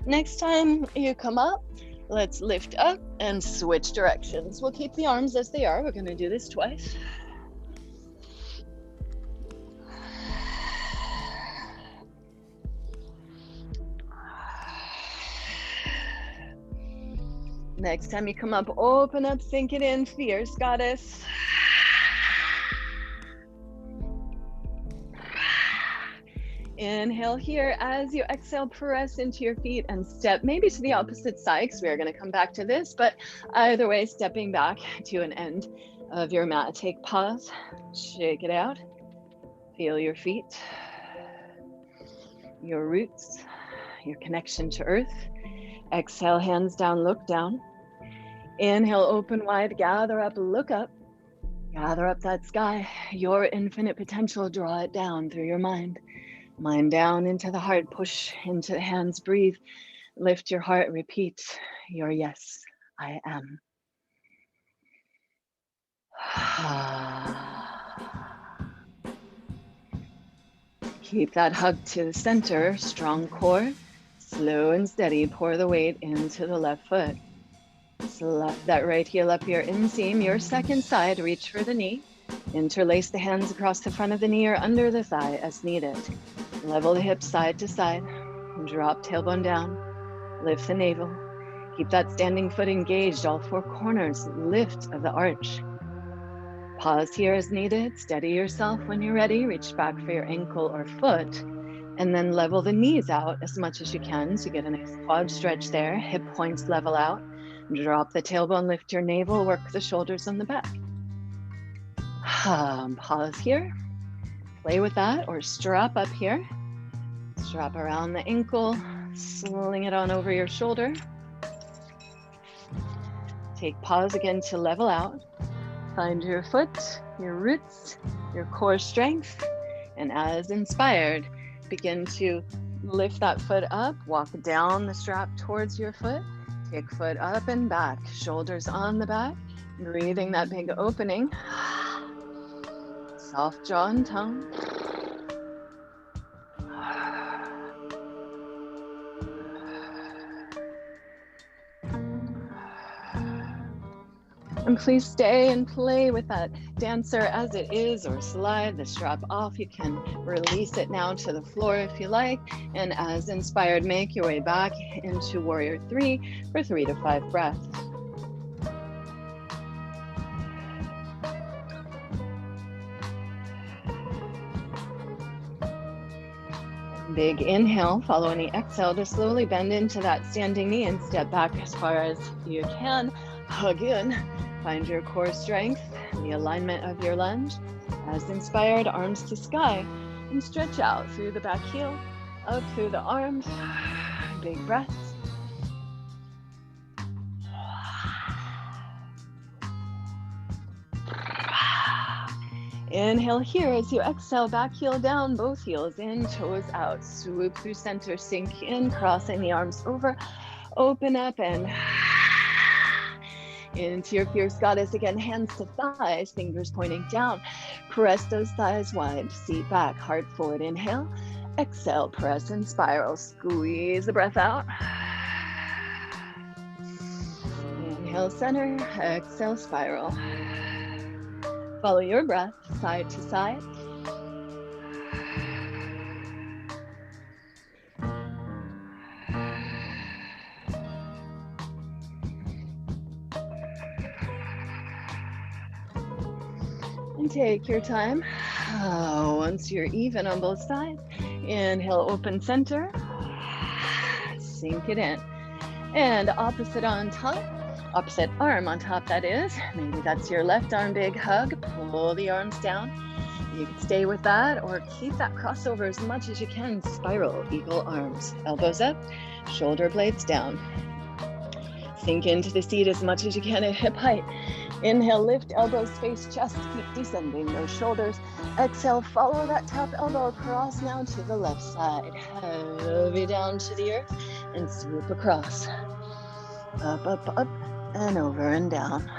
Next time you come up, let's lift up and switch directions. We'll keep the arms as they are. We're going to do this twice. Next time you come up, open up, sink it in, fierce goddess. Inhale here. As you exhale, press into your feet and step maybe to the opposite side, because we are going to come back to this, but either way, stepping back to an end of your mat. Take pause, shake it out, feel your feet, your roots, your connection to earth. Exhale, hands down, look down. Inhale, open wide, gather up, look up. Gather up that sky, your infinite potential, draw it down through your mind. Mind down into the heart, push into the hands, breathe, lift your heart, repeat your yes, I am. Keep that hug to the center, strong core, slow and steady, pour the weight into the left foot. Slap that right heel up your inseam, your second side, reach for the knee. Interlace the hands across the front of the knee or under the thigh as needed. Level the hips side to side, drop tailbone down, lift the navel. Keep that standing foot engaged, all four corners, lift of the arch. Pause here as needed, steady yourself when you're ready, reach back for your ankle or foot, and then level the knees out as much as you can to get a nice quad stretch there, hip points level out, drop the tailbone, lift your navel, work the shoulders on the back. Pause here, play with that, or strap up here. Strap around the ankle, sling it on over your shoulder. Take pause again to level out. Find your foot, your roots, your core strength, and as inspired, begin to lift that foot up, walk down the strap towards your foot, take foot up and back, shoulders on the back, breathing that big opening. Soft jaw and tongue. And please stay and play with that dancer as it is, or slide the strap off. You can release it now to the floor if you like. And as inspired, make your way back into Warrior 3 for 3 to 5 breaths. Big inhale, follow any exhale to slowly bend into that standing knee and step back as far as you can. Hug in, find your core strength, the alignment of your lunge. As inspired, arms to sky, and stretch out through the back heel, up through the arms. Big breaths. Inhale here as you exhale, back heel down, both heels in, toes out. Swoop through center, sink in, crossing the arms over, open up and into your fierce goddess again, hands to thighs, fingers pointing down. Press those thighs wide, seat back, heart forward. Inhale, exhale, press and spiral. Squeeze the breath out. Inhale, center, exhale, spiral. Follow your breath side to side. And take your time. Once you're even on both sides, inhale, open center. Sink it in. And opposite on top. Opposite arm on top, that is. Maybe that's your left arm, big hug. Pull the arms down. You can stay with that or keep that crossover as much as you can. Spiral, eagle arms. Elbows up, shoulder blades down. Sink into the seat as much as you can at hip height. Inhale, lift, elbows face chest, keep descending those shoulders. Exhale, follow that top elbow across now to the left side. Heavy down to the earth and swoop across. Up, up, up. And over and down.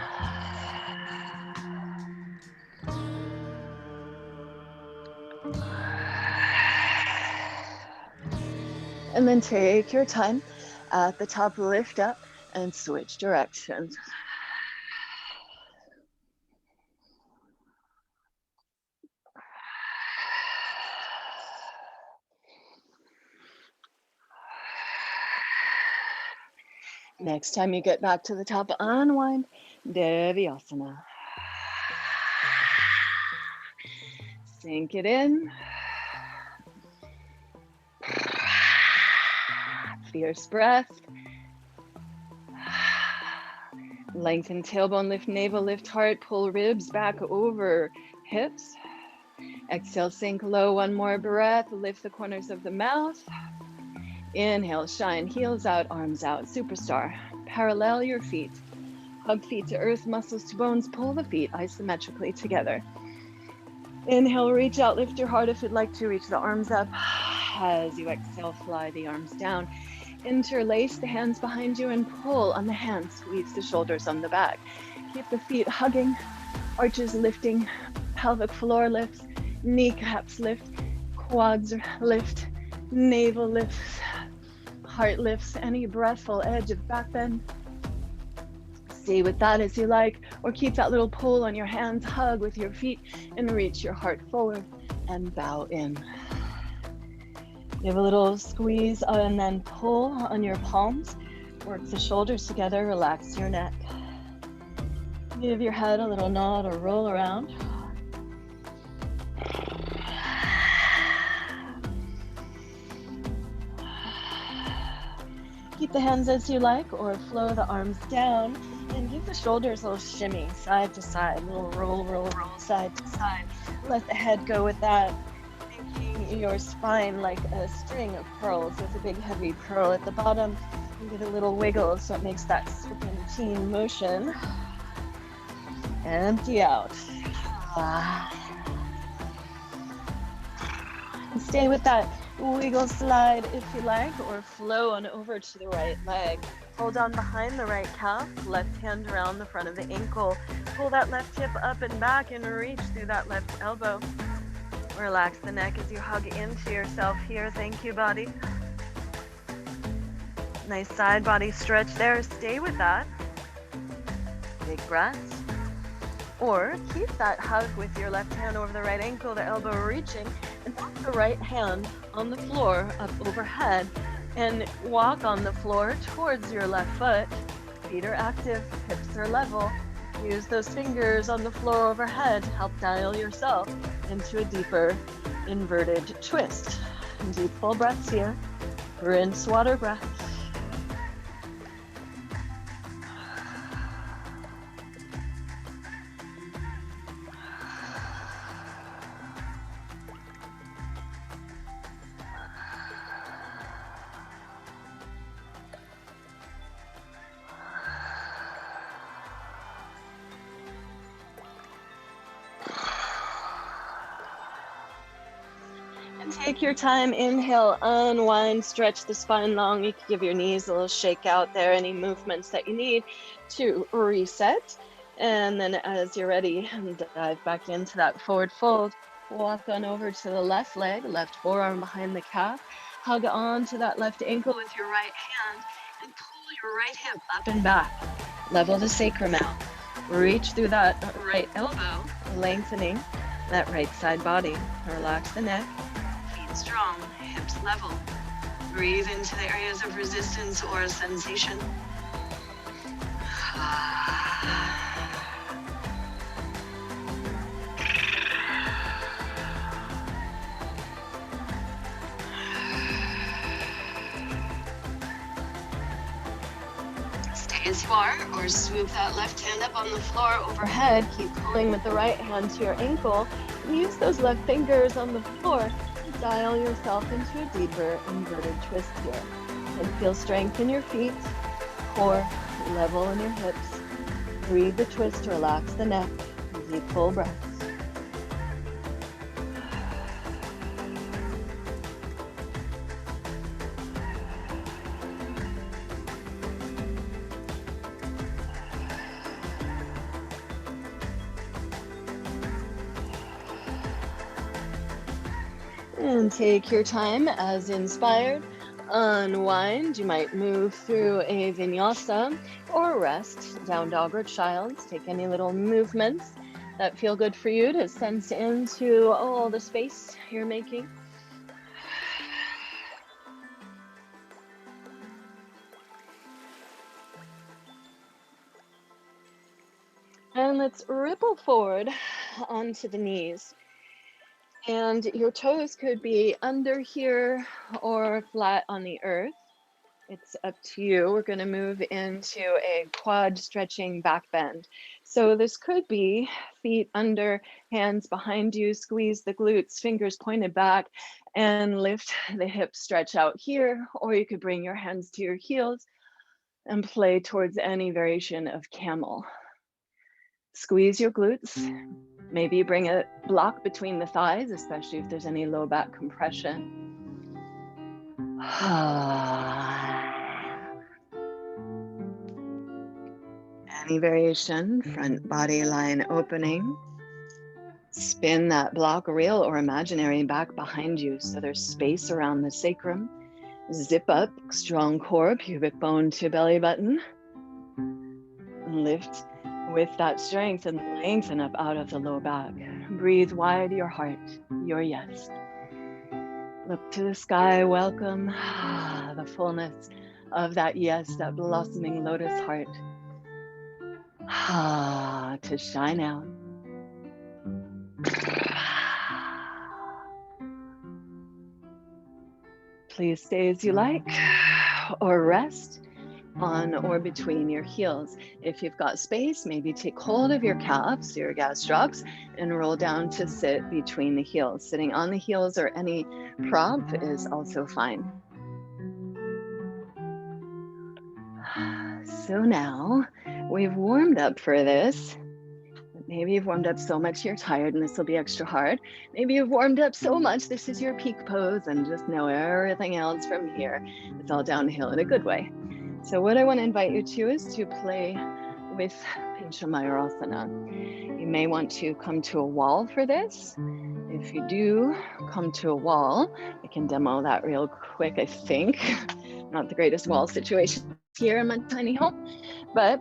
And then take your time. At the top, lift up and switch directions. Next time you get back to the top, unwind, Devyasana. Sink it in. Fierce breath. Lengthen tailbone, lift navel, lift heart, pull ribs back over hips. Exhale, sink low, one more breath, lift the corners of the mouth. Inhale, shine, heels out, arms out, superstar. Parallel your feet. Hug feet to earth, muscles to bones, pull the feet isometrically together. Inhale, reach out, lift your heart if you'd like to, reach the arms up. As you exhale, fly the arms down. Interlace the hands behind you and pull on the hands. Squeeze the shoulders on the back. Keep the feet hugging, arches lifting, pelvic floor lifts, kneecaps lift, quads lift, navel lifts, heart lifts, any breathful edge of back bend. Stay with that as you like, or keep that little pull on your hands, hug with your feet, and reach your heart forward and bow in. Give a little squeeze and then pull on your palms. Work the shoulders together, relax your neck. Give your head a little nod or roll around. Keep the hands as you like, or flow the arms down and give the shoulders a little shimmy, side to side, a little roll, roll, roll, side to side. Let the head go with that. Thinking your spine like a string of pearls with a big heavy pearl at the bottom. You get a little wiggle so it makes that serpentine motion. Empty out. And stay with that wiggle slide if you like, or flow on over to the right leg. Hold on behind the right calf, left hand around the front of the ankle. Pull that left hip up and back and reach through that left elbow. Relax the neck as you hug into yourself here. Thank you, body. Nice side body stretch there. Stay with that. Big breath. Or keep that hug with your left hand over the right ankle, the elbow reaching, and walk the right hand on the floor up overhead and walk on the floor towards your left foot. Feet are active, hips are level. Use those fingers on the floor overhead to help dial yourself into a deeper inverted twist. Deep full breaths here. Rinse water breath. Take your time, inhale, unwind, stretch the spine long. You can give your knees a little shake out there, any movements that you need to reset. And then as you're ready, dive back into that forward fold. Walk on over to the left leg, left forearm behind the calf. Hug on to that left ankle with your right hand and pull your right hip up and back. Level the sacrum out. Reach through that right elbow, lengthening that right side body. Relax the neck. Strong, hips level. Breathe into the areas of resistance or sensation. Stay as you are, or swoop that left hand up on the floor overhead. Keep pulling with the right hand to your ankle. Use those left fingers on the floor. Dial yourself into a deeper inverted twist here. And feel strength in your feet, core, level in your hips. Breathe the twist, relax the neck. Deep full breaths. And take your time as inspired. Unwind. You might move through a vinyasa or rest, down dog or child. Take any little movements that feel good for you to sense into all the space you're making. And let's ripple forward onto the knees. And your toes could be under here or flat on the earth. It's up to you. We're going to move into a quad stretching back bend. So this could be feet under, hands behind you, squeeze the glutes, fingers pointed back, and lift the hips, stretch out here. Or you could bring your hands to your heels and play towards any variation of camel. Squeeze your glutes. Maybe bring a block between the thighs, especially if there's any low back compression. Any variation, front body line opening. Spin that block, real or imaginary, back behind you so there's space around the sacrum. Zip up, strong core, pubic bone to belly button. Lift with that strength and lengthen up out of the low back. Breathe wide your heart, your yes. Look to the sky, welcome the fullness of that yes, that blossoming lotus heart to shine out. Please stay as you like or rest on or between your heels. If you've got space, maybe take hold of your calves, your gastrocs, and roll down to sit between the heels. Sitting on the heels or any prop is also fine. So now we've warmed up for this. Maybe you've warmed up so much you're tired and this will be extra hard. Maybe you've warmed up so much this is your peak pose and just know everything else from here. It's all downhill in a good way. So what I want to invite you to is to play with Pincha Mayurasana. You may want to come to a wall for this. If you do come to a wall, I can demo that real quick, I think. Not the greatest wall situation here in my tiny home, but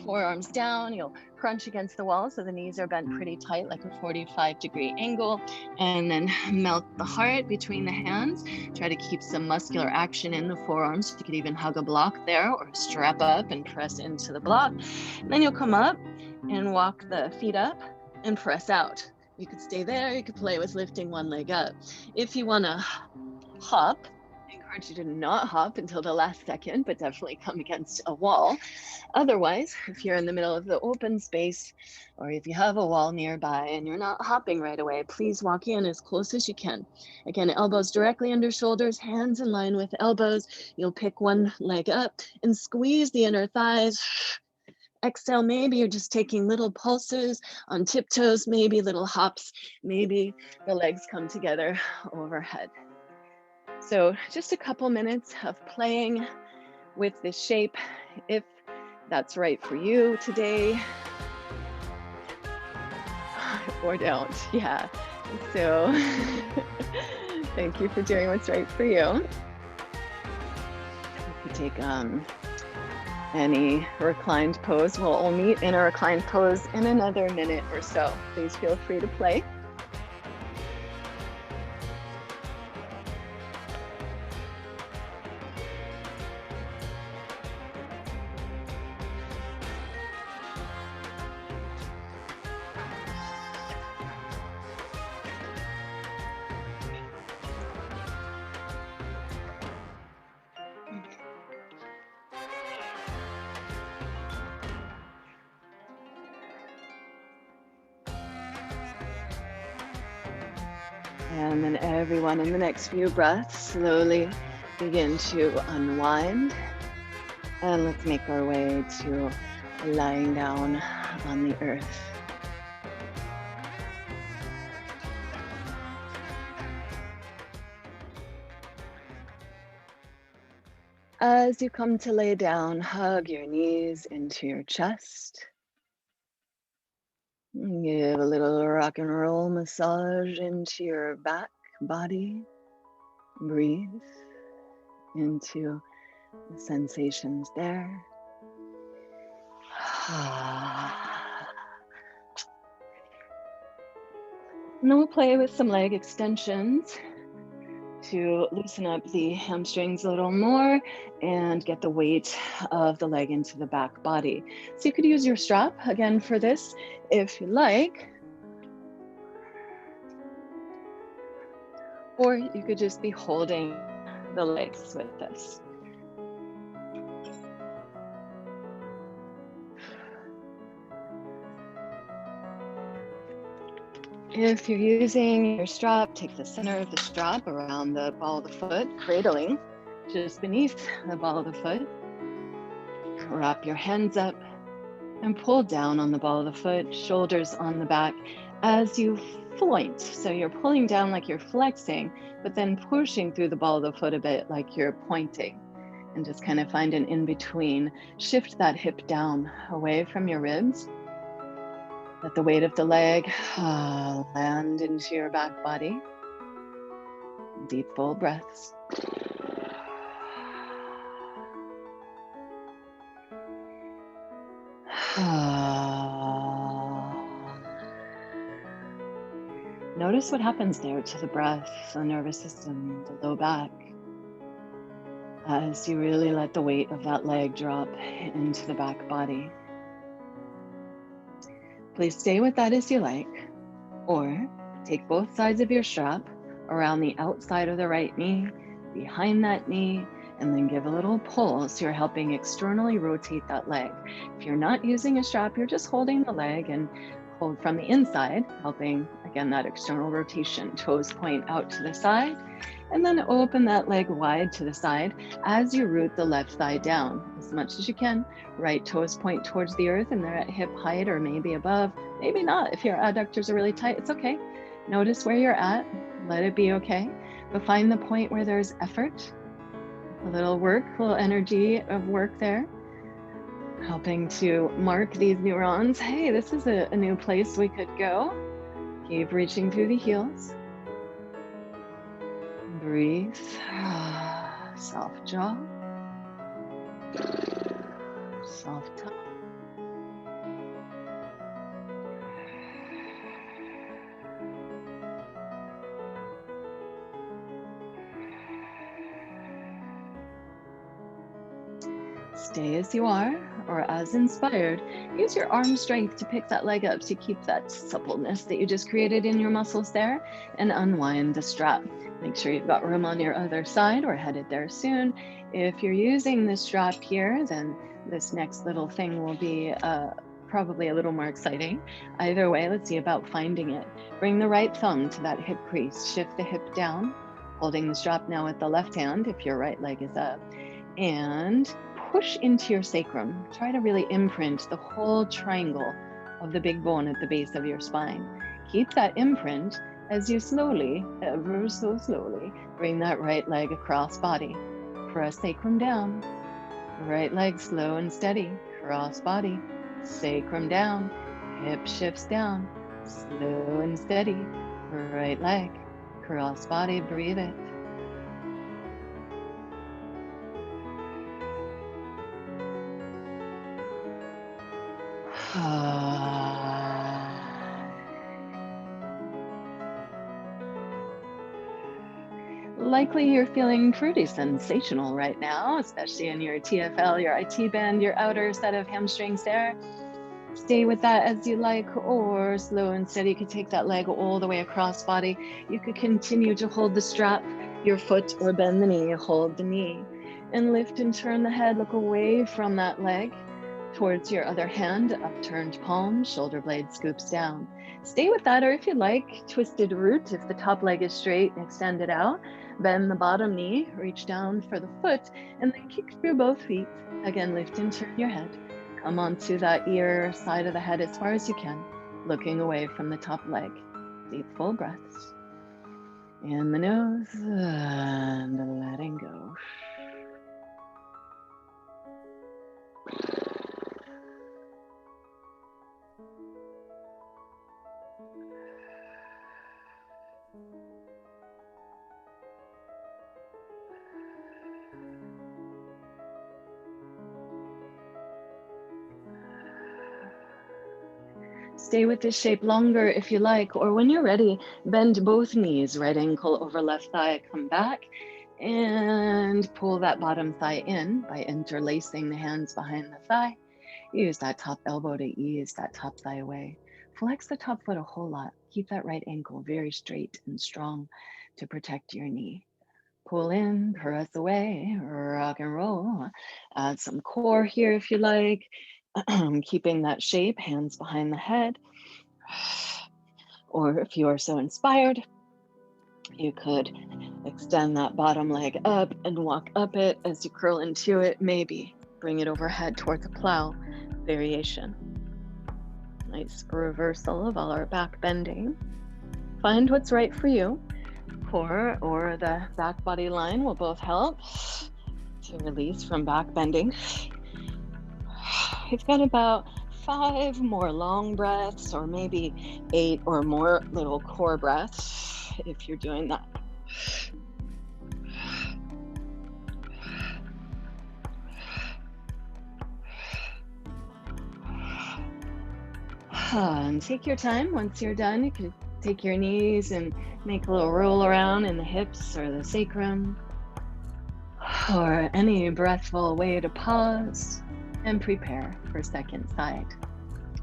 forearms down, you'll crunch against the wall so the knees are bent pretty tight, like a 45-degree angle, and then melt the heart between the hands. Try to keep some muscular action in the forearms. You could even hug a block there or strap up and press into the block. And then you'll come up and walk the feet up and press out. You could stay there, you could play with lifting one leg up. If you want to hop, I encourage you to not hop until the last second, but definitely come against a wall. Otherwise, if you're in the middle of the open space, or if you have a wall nearby and you're not hopping right away, please walk in as close as you can. Again, elbows directly under shoulders, hands in line with elbows. You'll pick one leg up and squeeze the inner thighs. Exhale, maybe you're just taking little pulses on tiptoes, maybe little hops, maybe the legs come together overhead. So just a couple minutes of playing with this shape, if that's right for you today, or don't, yeah. So thank you for doing what's right for you. You take any reclined pose. We'll all meet in a reclined pose in another minute or so. Please feel free to play. And then everyone in the next few breaths, slowly begin to unwind. And let's make our way to lying down on the earth. As you come to lay down, hug your knees into your chest. Give a little rock and roll massage into your back body. Breathe into the sensations there. And then we'll play with some leg extensions to loosen up the hamstrings a little more and get the weight of the leg into the back body. So you could use your strap again for this if you like, or you could just be holding the legs with this. If you're using your strap, take the center of the strap around the ball of the foot, cradling just beneath the ball of the foot. Wrap your hands up and pull down on the ball of the foot, shoulders on the back as you floint. So you're pulling down like you're flexing, but then pushing through the ball of the foot a bit like you're pointing. And just kind of find an in-between. Shift that hip down away from your ribs. Let the weight of the leg land into your back body. Deep, full breaths. Notice what happens there to the breath, the nervous system, the low back, as you really let the weight of that leg drop into the back body. Please stay with that as you like, or take both sides of your strap around the outside of the right knee, behind that knee, and then give a little pull so you're helping externally rotate that leg. If you're not using a strap, you're just holding the leg and hold from the inside, helping, again, that external rotation. Toes point out to the side, and then open that leg wide to the side as you root the left thigh down as much as you can. Right toes point towards the earth and they're at hip height or maybe above, maybe not. If your adductors are really tight, it's okay. Notice where you're at, let it be okay. But find the point where there's effort, a little work, a little energy of work there, helping to mark these neurons. Hey, this is a new place we could go. Keep reaching through the heels. Breathe. Soft jaw. Soft tongue. Stay as you are, or as inspired. Use your arm strength to pick that leg up to keep that suppleness that you just created in your muscles there, and unwind the strap. Make sure you've got room on your other side. We're headed there soon. If you're using the strap here, then this next little thing will be probably a little more exciting. Either way, let's see about finding it. Bring the right thumb to that hip crease. Shift the hip down, holding the strap now with the left hand if your right leg is up. And push into your sacrum. Try to really imprint the whole triangle of the big bone at the base of your spine. Keep that imprint as you slowly, ever so slowly, bring that right leg across body. Press sacrum down. Right leg slow and steady. Cross body. Sacrum down. Hip shifts down. Slow and steady. Right leg. Cross body. Breathe it. Likely you're feeling pretty sensational right now, especially in your TFL, your IT band, your outer set of hamstrings there. Stay with that as you like, or slow and steady. You could take that leg all the way across body. You could continue to hold the strap, your foot, or bend the knee, hold the knee. And lift and turn the head, look away from that leg towards your other hand, upturned palm, shoulder blade scoops down. Stay with that, or if you like, twisted root. If the top leg is straight, extend it out. Bend the bottom knee, reach down for the foot, and then kick through both feet. Again, lift and turn your head. Come onto that ear side of the head as far as you can, looking away from the top leg. Deep, full breaths. In the nose, and letting go. Stay with this shape longer if you like, or when you're ready, bend both knees, right ankle over left thigh, come back and pull that bottom thigh in by interlacing the hands behind the thigh. Use that top elbow to ease that top thigh away. Flex the top foot a whole lot. Keep that right ankle very straight and strong to protect your knee. Pull in, press away, rock and roll. Add some core here if you like. Keeping that shape, hands behind the head. Or if you are so inspired, you could extend that bottom leg up and walk up it as you curl into it. Maybe bring it overhead towards a plow variation. Nice reversal of all our back bending. Find what's right for you. Core or the back body line will both help to release from back bending. You've got about 5 more long breaths, or maybe 8 or more little core breaths if you're doing that. And take your time. Once you're done, you can take your knees and make a little roll around in the hips or the sacrum, or any breathful way to pause and prepare for second side.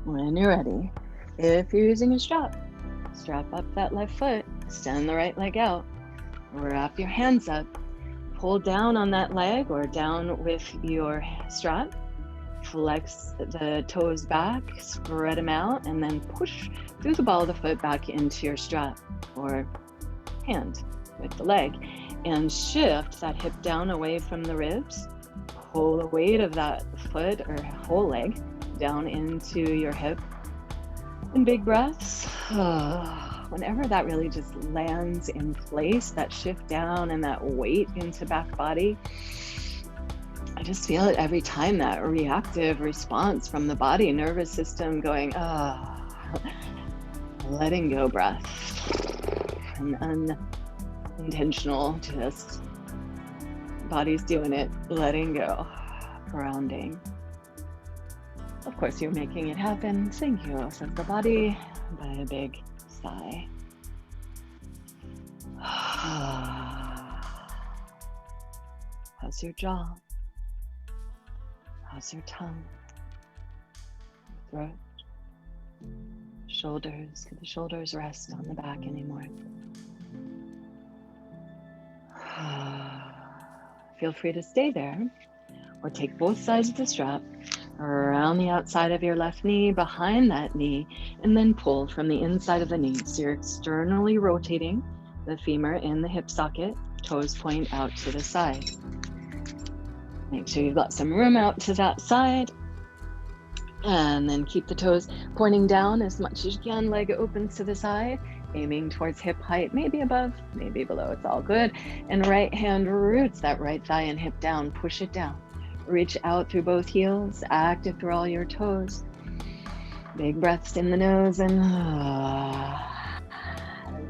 When you're ready, if you're using a strap up that left foot, extend the right leg out, wrap your hands up, pull down on that leg or down with your strap, flex the toes back, spread them out, and then push through the ball of the foot back into your strap or hand with the leg, and shift that hip down away from the ribs. Pull the weight of that foot or whole leg down into your hip. And big breaths. Whenever that really just lands in place, that shift down and that weight into back body, I just feel it every time, that reactive response from the body, nervous system going, letting go breath. And unintentional, just body's doing it, letting go, grounding. Of course, you're making it happen. Thank you, says the body by a big sigh. How's your jaw? How's your tongue? Your throat? Shoulders. Can the shoulders rest on the back anymore? Feel free to stay there, or take both sides of the strap around the outside of your left knee, behind that knee, and then pull from the inside of the knee. So you're externally rotating the femur in the hip socket, toes point out to the side. Make sure you've got some room out to that side, and then keep the toes pointing down as much as you can, leg opens to the side, aiming towards hip height, maybe above, maybe below, it's all good. And right hand roots that right thigh and hip down, push it down. Reach out through both heels, active through all your toes. Big breaths in the nose and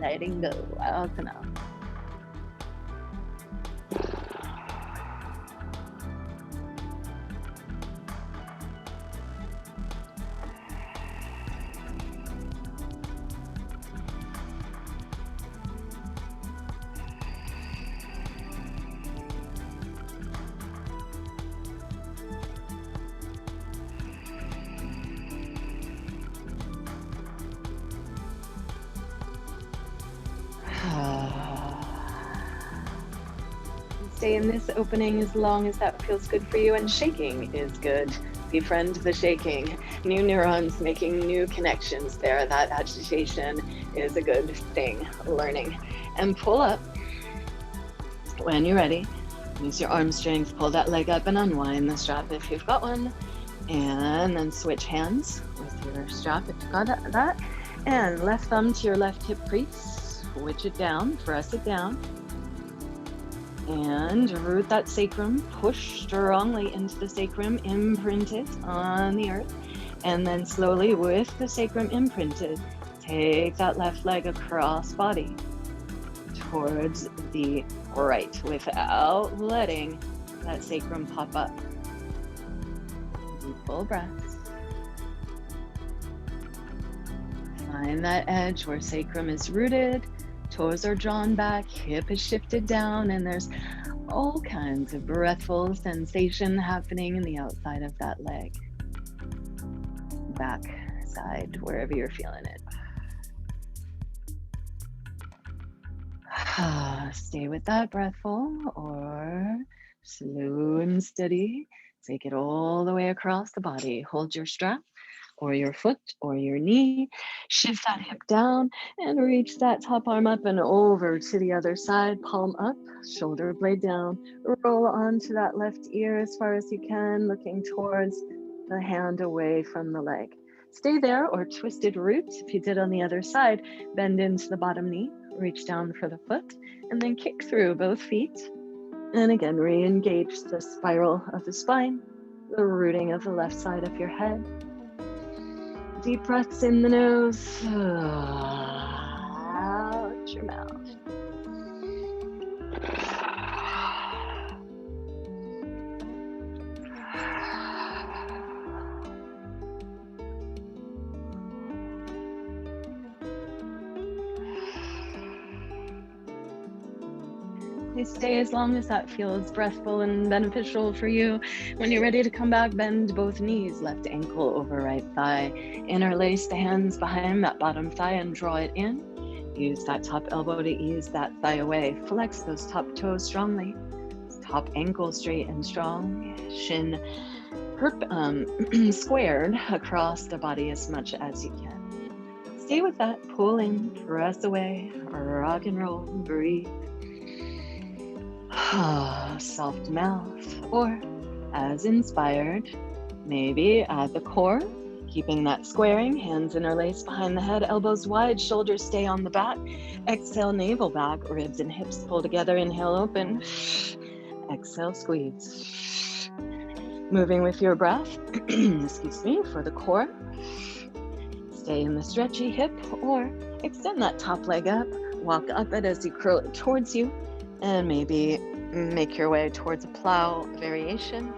letting go out and out. Stay in this opening as long as that feels good for you, and shaking is good. Befriend the shaking. New neurons making new connections there. That agitation is a good thing, learning. And pull up. When you're ready, use your arm strength, pull that leg up and unwind the strap if you've got one. And then switch hands with your strap if you've got that. And left thumb to your left hip crease. Switch it down, press it down. And root that sacrum, push strongly into the sacrum, imprint it on the earth. And then slowly, with the sacrum imprinted, take that left leg across body towards the right without letting that sacrum pop up. Deep full breaths. Find that edge where sacrum is rooted. Toes are drawn back, hip is shifted down, and there's all kinds of breathful sensation happening in the outside of that leg. Back, side, wherever you're feeling it. Stay with that breathful, or slow and steady. Take it all the way across the body. Hold your strap, or your foot, or your knee. Shift that hip down and reach that top arm up and over to the other side. Palm up, shoulder blade down. Roll onto that left ear as far as you can, looking towards the hand away from the leg. Stay there, or twisted roots if you did on the other side. Bend into the bottom knee, reach down for the foot, and then kick through both feet. And again, re-engage the spiral of the spine, the rooting of the left side of your head. Deep breaths in the nose, out your mouth. Please stay as long as that feels breathful and beneficial for you. When you're ready to come back, bend both knees, left ankle over right thigh. Interlace the hands behind that bottom thigh and draw it in. Use that top elbow to ease that thigh away. Flex those top toes strongly. Top ankle straight and strong. Shin squared across the body as much as you can. Stay with that. Pull in, press away, rock and roll, breathe. Soft mouth, or as inspired, maybe at the core, keeping that squaring, hands interlaced behind the head, elbows wide, shoulders stay on the back. Exhale, navel back, ribs and hips pull together. Inhale, open. Exhale, squeeze. Moving with your breath, excuse me, for the core. Stay in the stretchy hip, or extend that top leg up. Walk up it as you curl it towards you, and maybe make your way towards a plow variation.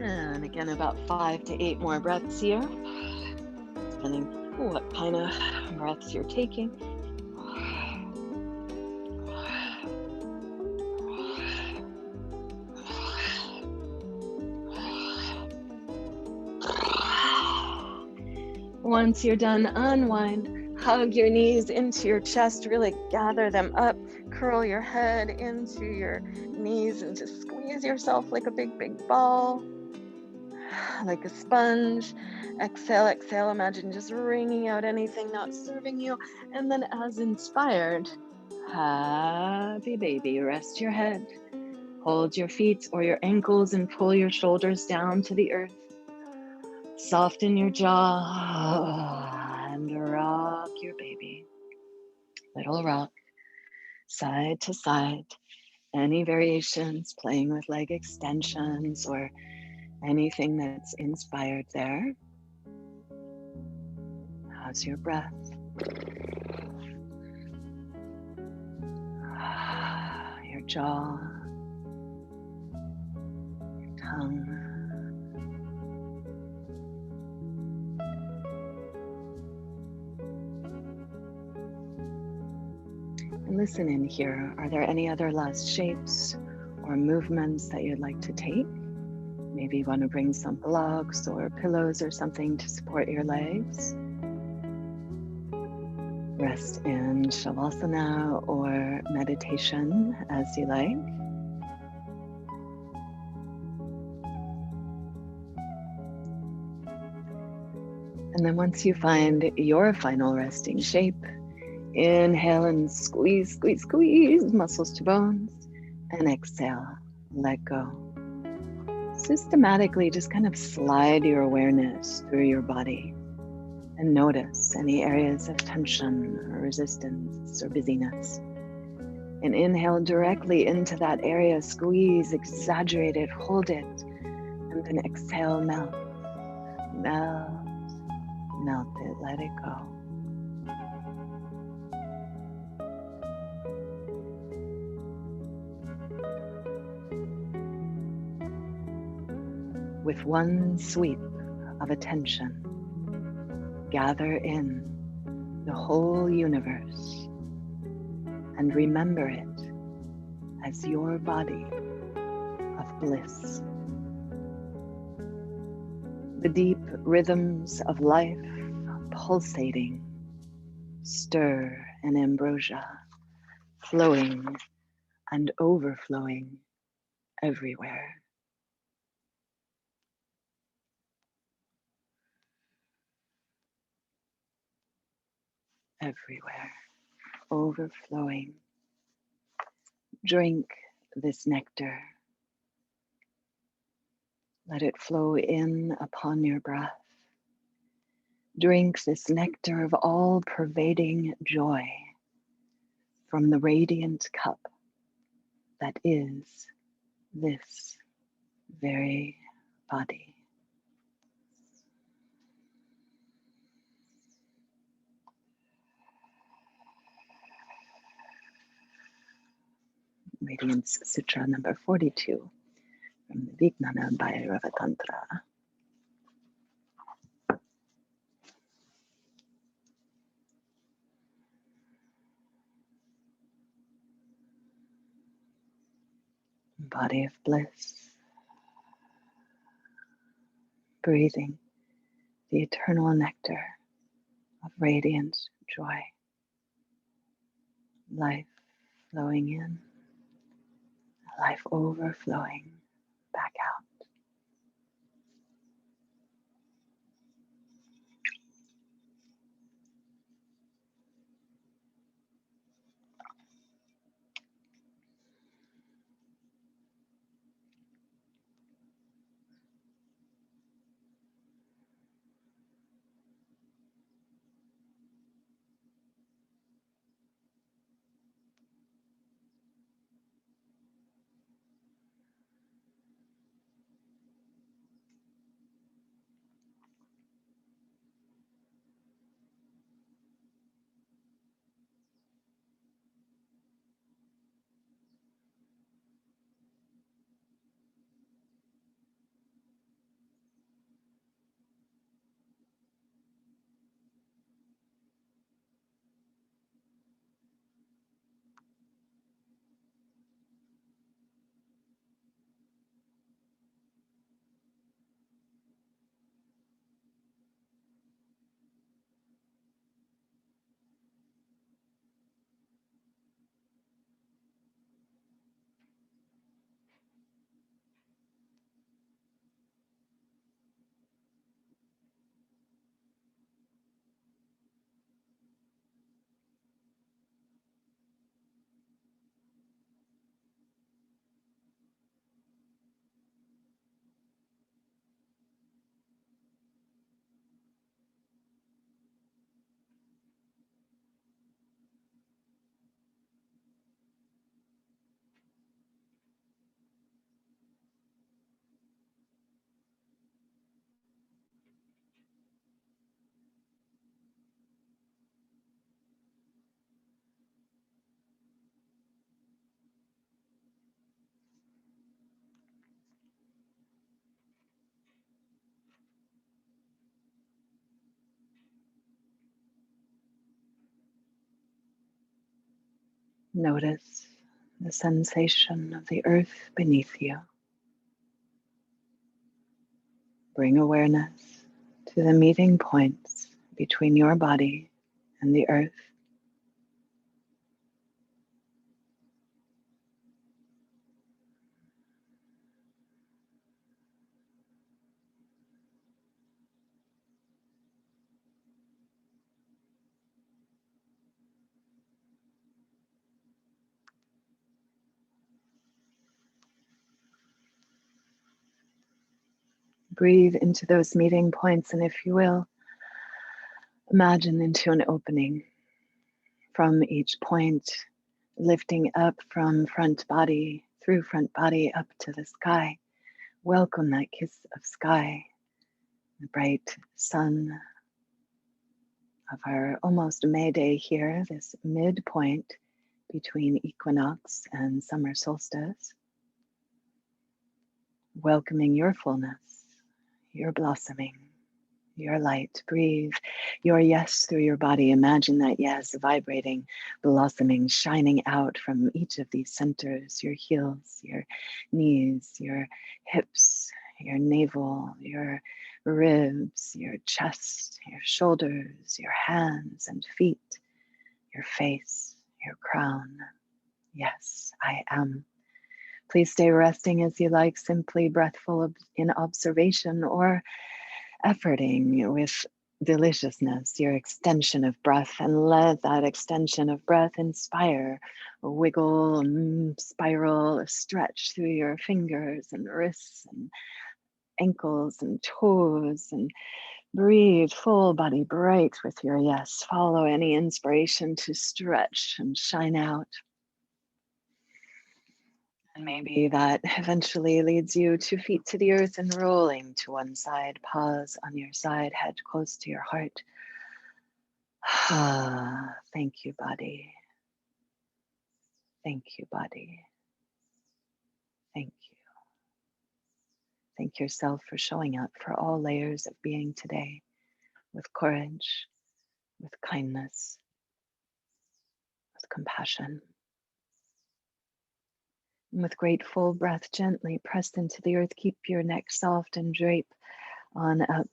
And again, about 5 to 8 more breaths here, depending what kind of breaths you're taking. Once you're done, unwind, hug your knees into your chest, really gather them up, curl your head into your knees and just squeeze yourself like a big, big ball, like a sponge. Exhale, exhale, imagine just wringing out anything not serving you. And then as inspired, happy baby, rest your head, hold your feet or your ankles and pull your shoulders down to the earth. Soften your jaw and rock your baby. Little rock, side to side. Any variations, playing with leg extensions or anything that's inspired there. How's your breath? Your jaw, your tongue. And listen in here. Are there any other last shapes or movements that you'd like to take? Maybe you want to bring some blocks or pillows or something to support your legs. Rest in Shavasana or meditation as you like. And then once you find your final resting shape, inhale and squeeze, squeeze, squeeze, muscles to bones. And exhale, let go. Systematically just kind of slide your awareness through your body and notice any areas of tension or resistance or busyness. And inhale directly into that area, squeeze, exaggerate it, hold it, and then exhale, melt, melt, melt it, let it go. With one sweep of attention, gather in the whole universe and remember it as your body of bliss. The deep rhythms of life pulsating, stir and ambrosia, flowing and overflowing everywhere. Everywhere, overflowing. Drink this nectar. Let it flow in upon your breath. Drink this nectar of all-pervading joy from the radiant cup that is this very body. Radiance Sutra number 42 from the Vijnana Bhairava Tantra. Body of bliss, breathing the eternal nectar of radiant joy, life flowing in, life overflowing back out. Notice the sensation of the earth beneath you. Bring awareness to the meeting points between your body and the earth. Breathe into those meeting points, and if you will, imagine into an opening from each point, lifting up from front body, through front body up to the sky. Welcome that kiss of sky, the bright sun of our almost May Day here, this midpoint between equinox and summer solstice. Welcoming your fullness, your blossoming, your light. Breathe your yes through your body. Imagine that yes vibrating, blossoming, shining out from each of these centers, your heels, your knees, your hips, your navel, your ribs, your chest, your shoulders, your hands and feet, your face, your crown. Yes, I am. Please stay resting as you like, simply breathful in observation or efforting with deliciousness, your extension of breath, and let that extension of breath inspire a wiggle, spiral, a stretch through your fingers and wrists and ankles and toes, and breathe full body bright with your yes. Follow any inspiration to stretch and shine out. And maybe that eventually leads you 2 feet to the earth and rolling to one side. Pause on your side, head close to your heart. Thank you, body. Thank you, body. Thank you. Thank yourself for showing up for all layers of being today with courage, with kindness, with compassion. And with grateful breath gently pressed into the earth, keep your neck soft and drape on up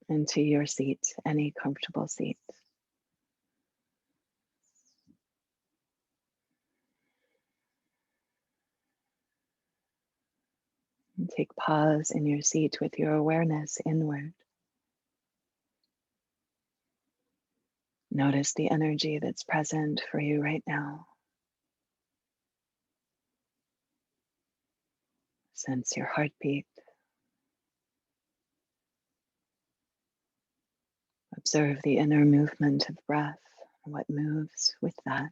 into your seat, any comfortable seat. And take pause in your seat with your awareness inward. Notice the energy that's present for you right now. Sense your heartbeat. Observe the inner movement of breath, what moves with that.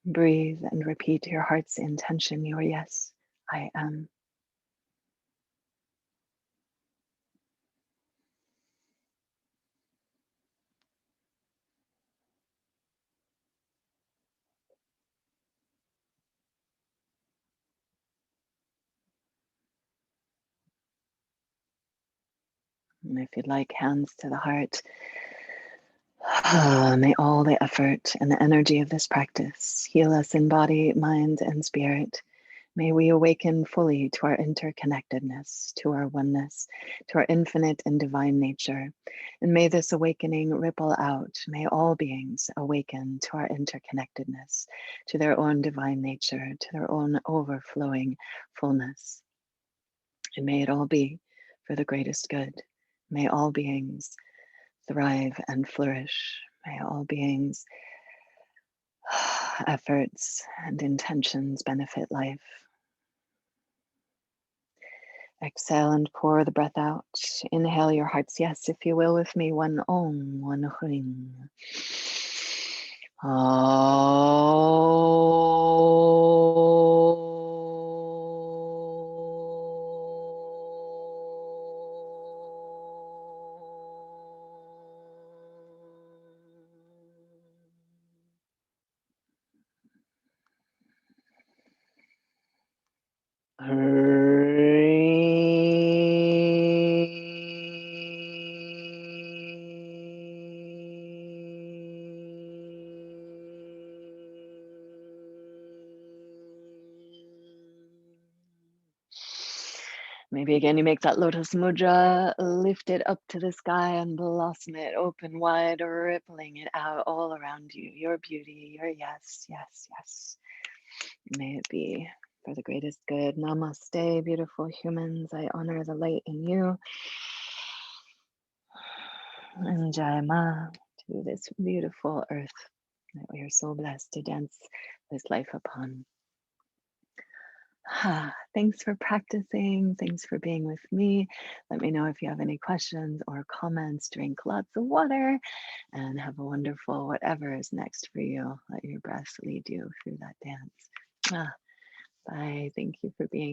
Breathe and repeat your heart's intention, your yes, I am. And if you'd like, hands to the heart. May all the effort and the energy of this practice heal us in body, mind, and spirit. May we awaken fully to our interconnectedness, to our oneness, to our infinite and divine nature. And may this awakening ripple out. May all beings awaken to our interconnectedness, to their own divine nature, to their own overflowing fullness. And may it all be for the greatest good. May all beings thrive and flourish. May all beings' efforts and intentions benefit life. Exhale and pour the breath out. Inhale your heart's yes, if you will, with me. One Om, one Hring. Maybe again, you make that Lotus Mudra, lift it up to the sky and blossom it open wide, rippling it out all around you. Your beauty, your yes, yes, yes. May it be for the greatest good. Namaste, beautiful humans. I honor the light in you. And Jai Ma to this beautiful earth that we are so blessed to dance this life upon. Thanks for practicing. Thanks for being with me. Let me know if you have any questions or comments. Drink lots of water and have a wonderful whatever is next for you. Let your breath lead you through that dance. Bye. Thank you for being